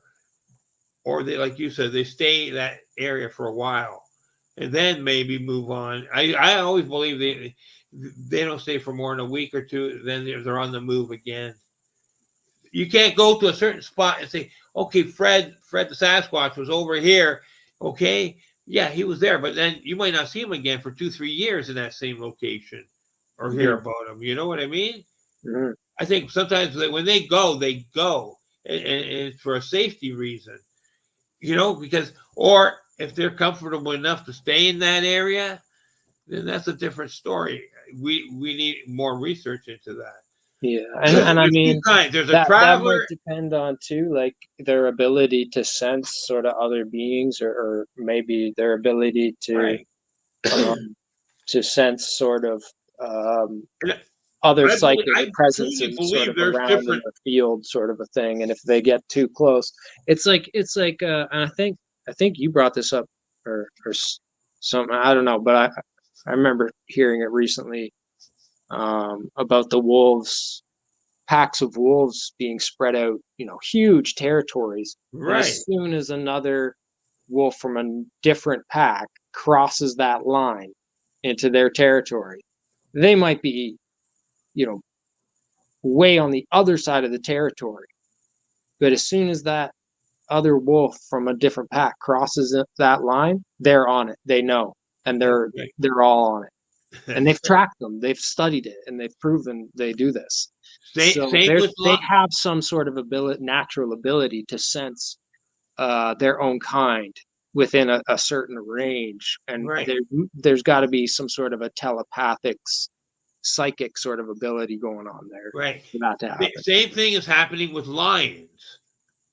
they, like you said, they stay in that area for a while and then maybe move on. I always believe they don't stay for more than a week or two, then they're on the move again. You can't go to a certain spot and say, okay, Fred the Sasquatch was over here. Okay, yeah, he was there, but then you might not see him again for 2-3 years in that same location or hear about him. You know what I mean? Mm-hmm. I think sometimes when they go, and it's for a safety reason, because, or if they're comfortable enough to stay in that area, then that's a different story. We need more research into that. Yeah, and I mean there's a that traveler. might depend on too, like their ability to sense sort of other beings, or maybe their ability to to sense sort of other psychic presences sort of around in the field, sort of a thing. And if they get too close, it's like and I think you brought this up, or some, I don't know, but I remember hearing it recently, about the wolves, packs of wolves being spread out, huge territories. Right. And as soon as another wolf from a different pack crosses that line into their territory, they might be, way on the other side of the territory. But as soon as that other wolf from a different pack crosses that line, they're on it. They know, and they're all on it. And they've tracked them, they've studied it, and they've proven they do this. So they have some sort of natural ability to sense their own kind within a certain range, and there's got to be some sort of a telepathic, psychic sort of ability going on there, for that to happen. The same thing is happening with lions.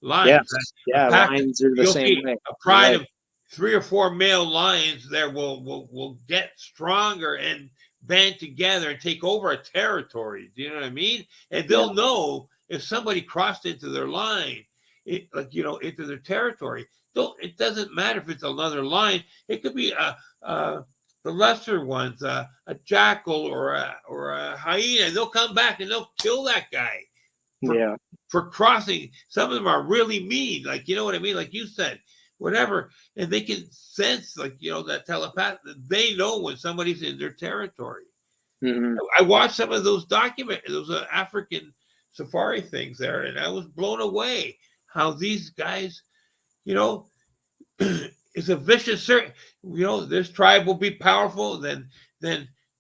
Lions are the same way. A pride of 3 or 4 male lions there will get stronger and band together and take over a territory. Do you know what I mean? And they'll know if somebody crossed into their line, into their territory. It doesn't matter if it's another lion. It could be the lesser ones, a jackal or a hyena. They'll come back and they'll kill that guy. For crossing. Some of them are really mean, you know what I mean? Like you said, whatever, and they can sense, that telepath. They know when somebody's in their territory. Mm-hmm. I watched some of those those African safari things there, and I was blown away how these guys, it's a vicious circle. This tribe will be powerful. Then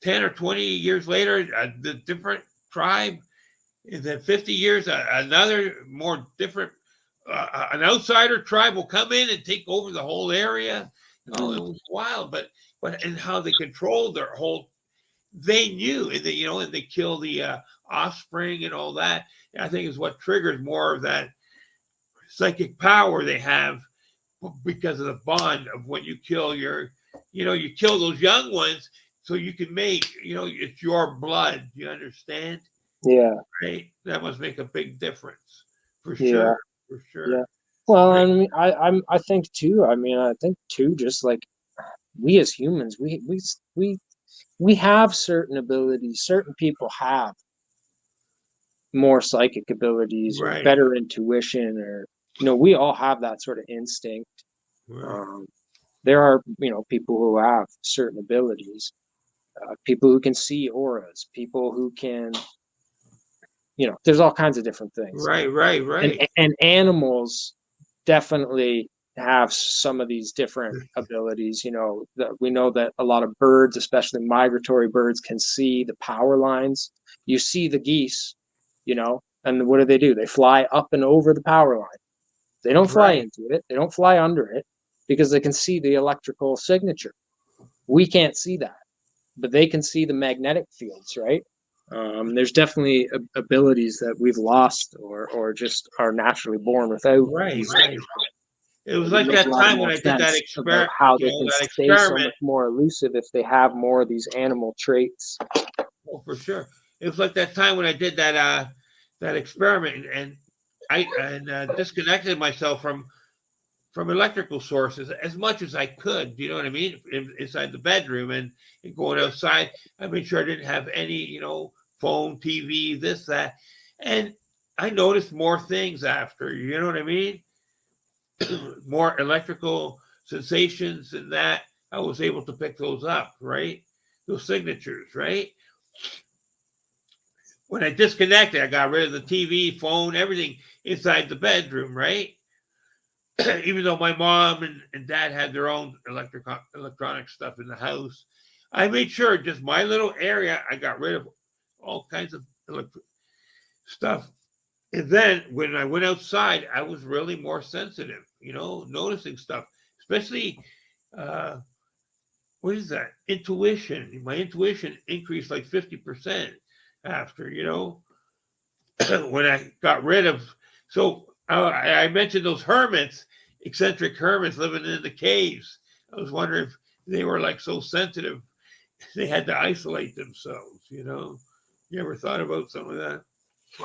10 or 20 years later, the different tribe. And then 50 years, another more different, an outsider tribe will come in and take over the whole area. Oh, it was wild, but and how they controlled their whole, they knew, and they kill the offspring and all that. And I think is what triggers more of that psychic power they have, because of the bond of when you kill you kill those young ones so you can mate. It's your blood. You understand? Yeah. Right. That must make a big difference, for sure. For sure. Yeah. Well, I mean, I think too. I mean, I think too. Just like we as humans, we have certain abilities. Certain people have more psychic abilities, or better intuition, or we all have that sort of instinct. Right. There are people who have certain abilities, people who can see auras, people who can. There's all kinds of different things. Right. And animals definitely have some of these different abilities. We know that a lot of birds, especially migratory birds, can see the power lines. You see the geese, and what do? They fly up and over the power line. They don't fly into it. They don't fly under it, because they can see the electrical signature. We can't see that, but they can see the magnetic fields, right? There's definitely abilities that we've lost, or just are naturally born without. Right. It was like that time when I did that experiment. How they can stay so much more elusive if they have more of these animal traits. Oh, for sure. It was like that time when I did that experiment, and I disconnected myself from from electrical sources as much as I could. You know what I mean? Inside the bedroom and going outside, I made sure I didn't have any, phone, TV, this, that. And I noticed more things after, you know what I mean? More electrical sensations and that. I was able to pick those up, right? Those signatures, right? When I disconnected, I got rid of the TV, phone, everything inside the bedroom, right? Even though my mom and dad had their own electronic stuff in the house, I made sure just my little area, I got rid of all kinds of stuff. And then when I went outside, I was really more sensitive, noticing stuff, especially, what is that? Intuition. My intuition increased like 50% after, when I got rid of. So I mentioned those hermits, eccentric hermits living in the caves. I was wondering if they were like so sensitive, they had to isolate themselves, You ever thought about some of that?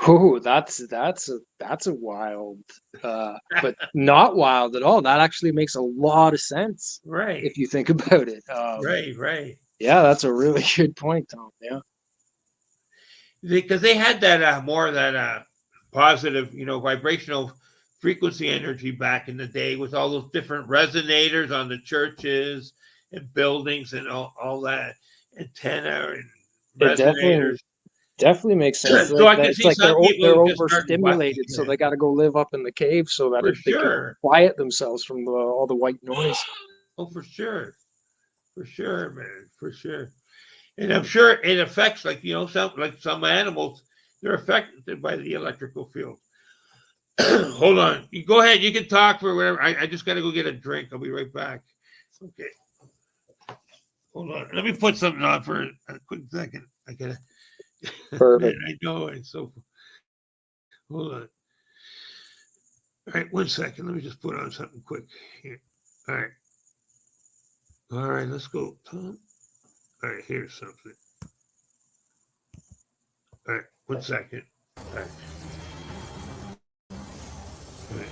Oh, that's a wild, but not wild at all. That actually makes a lot of sense, Right. if you think about it. Right. Yeah, that's a really good point, Tom. Yeah. Because they had that more of that positive, vibrational frequency energy back in the day with all those different resonators on the churches and buildings and all that antenna and resonators. Definitely makes sense. So I can It's see like some people they're just started overstimulated, so they got to go live up in the cave so that they can quiet themselves from all the white noise. Oh, for sure, man, for sure. And I'm sure it affects, some animals, they're affected by the electrical field. Hold on, you go ahead. You can talk for whatever. I just got to go get a drink. I'll be right back. Okay. Hold on. Let me put something on for a quick second. I gotta. Perfect. I know it's so. Hold on. All right, 1 second. Let me just put on something quick here. All right. All right, let's go, Tom. All right, here's something. All right, 1 second. All right. All right.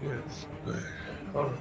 Yes. All right. Hold on.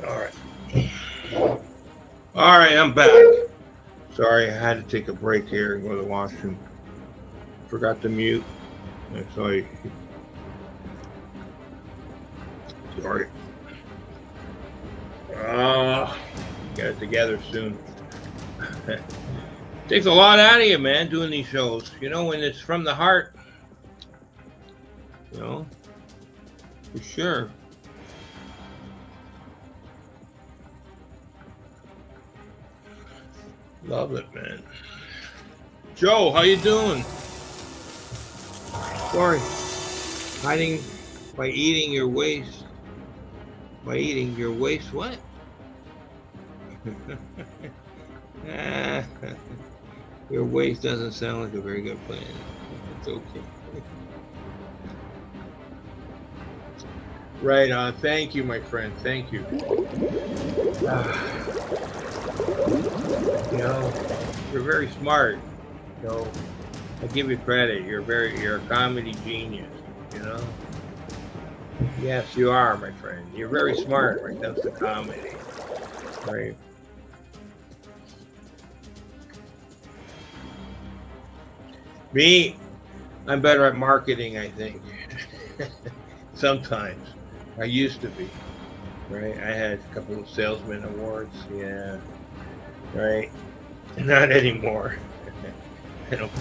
All right. All right, I'm back. Sorry, I had to take a break here and go to the washroom. Forgot to mute. Sorry. Sorry. Get it together soon. Takes a lot out of you, man, doing these shows. You know, when it's from the heart. You know, for sure. Love it, man. Joe, how you doing? Sorry, hiding by eating your waste. By eating your waste, what? Ah, your waste doesn't sound like a very good plan. It's okay. Right on. Thank you, my friend. Thank you. You know, you're very smart. You know, I give you credit. You're a comedy genius. You know. Yes, you are, my friend. You're very smart when it comes to comedy. Right. Me, I'm better at marketing, I think. Sometimes. I used to be. Right. I had a couple of salesman awards. Yeah. Right. Not anymore. I don't.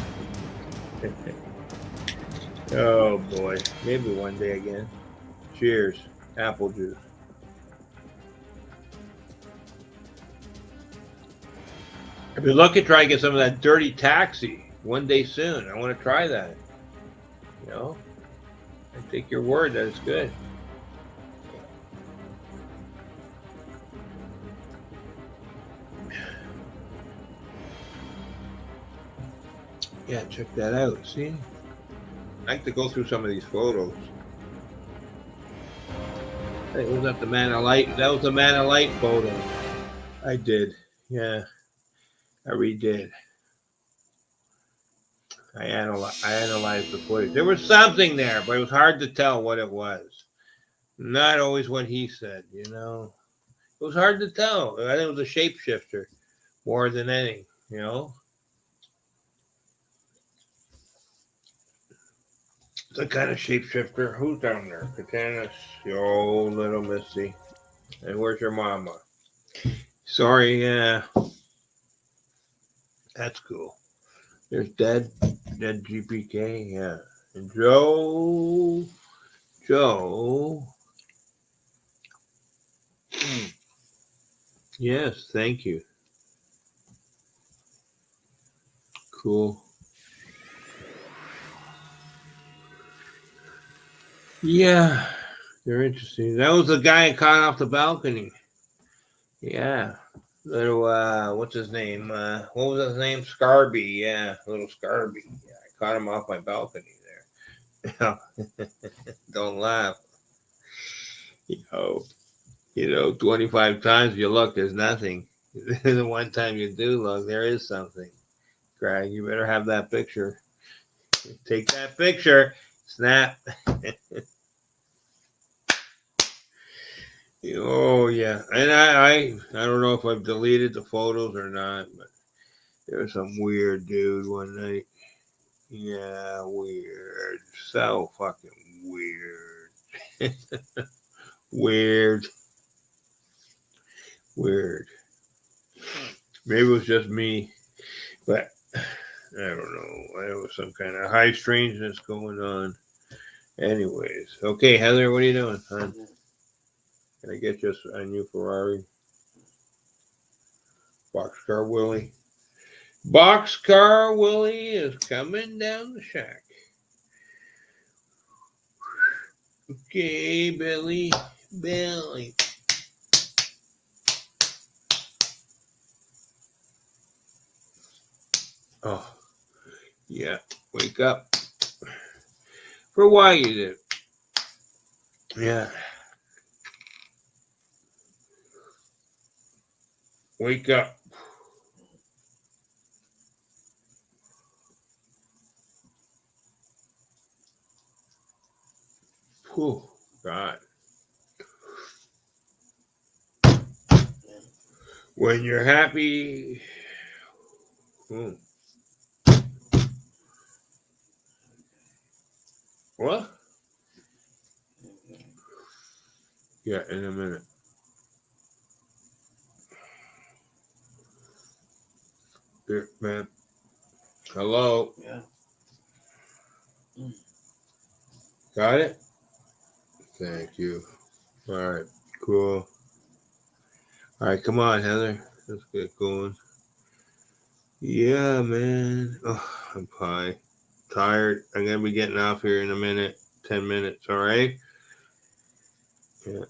Oh boy. Maybe one day again. Cheers. Apple juice. I've been looking to try and get some of that dirty taxi one day soon. I want to try that. You know? I take your word that it's good. Yeah, check that out. See? I like to go through some of these photos. Hey, was that the Man of Light? That was the Man of Light photo. I did. Yeah, I redid. I analyzed the footage. There was something there, but it was hard to tell what it was. Not always what he said, you know. It was hard to tell. I think it was a shapeshifter more than anything, you know. The kind of shapeshifter. Who's down there? Katana, yo, little Missy. And where's your mama? Sorry, yeah. That's cool. There's dead GPK, yeah. And Joe. Yes, thank you. Cool. Yeah, they're interesting. That was the guy caught off the balcony. Yeah. Little, what's his name? What was his name? Scarby. Yeah, little Scarby. Yeah, I caught him off my balcony there. Don't laugh. You know, 25 times you look, there's nothing. The one time you do look, there is something. Greg, you better have that picture. Take that picture. Snap. Oh yeah, and I don't know if I've deleted the photos or not, but there was some weird dude one night. Yeah, weird. So fucking weird. Weird. Weird. Maybe it was just me, but I don't know. There was some kind of high strangeness going on. Anyways, okay, Heather, what are you doing, hon? Can I get you a new Ferrari? Boxcar Willie. Boxcar Willie is coming down the shack. Okay, Billy. Billy. Oh, yeah. Wake up. For why you did. Yeah. Wake up. Whew, God. When you're happy. What? Yeah, in a minute. Here, man. Hello. Yeah. Got it? Thank you. All right, cool. All right, come on, Heather. Let's get going. Yeah, man. Oh, I'm high. Tired. I'm going to be getting off here in a minute. 10 minutes, all right? Yeah.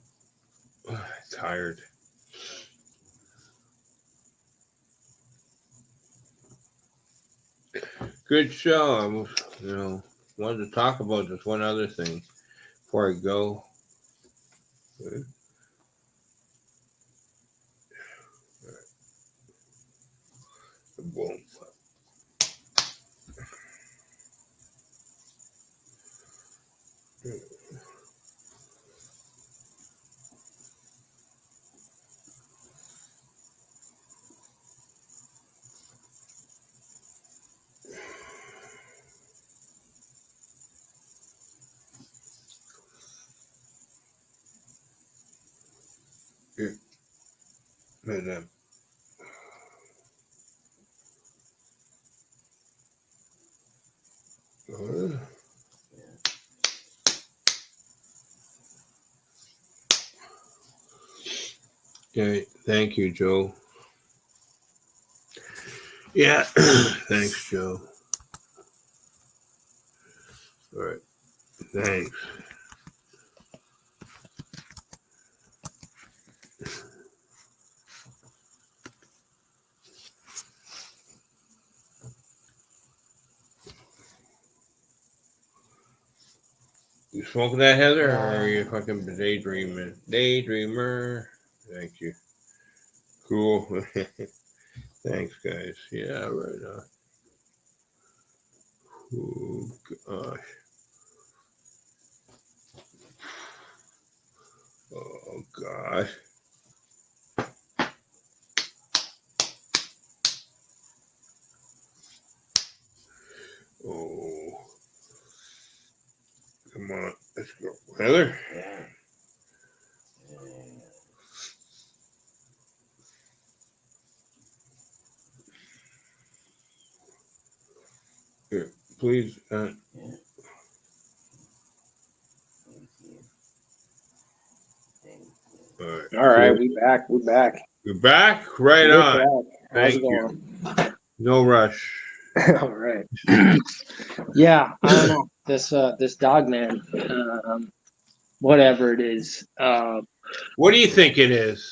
Oh, tired. Good show. I was, wanted to talk about just one other thing before I go. Okay. Boom. Here. Madam. Okay, thank you, Joe. Yeah, thanks, Joe. All right, thanks. You smoking that, Heather, or are you fucking daydreaming? Daydreamer. Thank you. Cool. Thanks, guys. Yeah, right on. Oh, gosh. Oh, gosh. Oh. Come on. Let's go. Heather? Yeah. Here, please. Yeah. All right. All right, Cool. we back. We're back. You're back? Right We're on. back. How's Thank it you. going? No rush. All right. Yeah, I don't know. This Dogman, whatever it is. What do you think it is?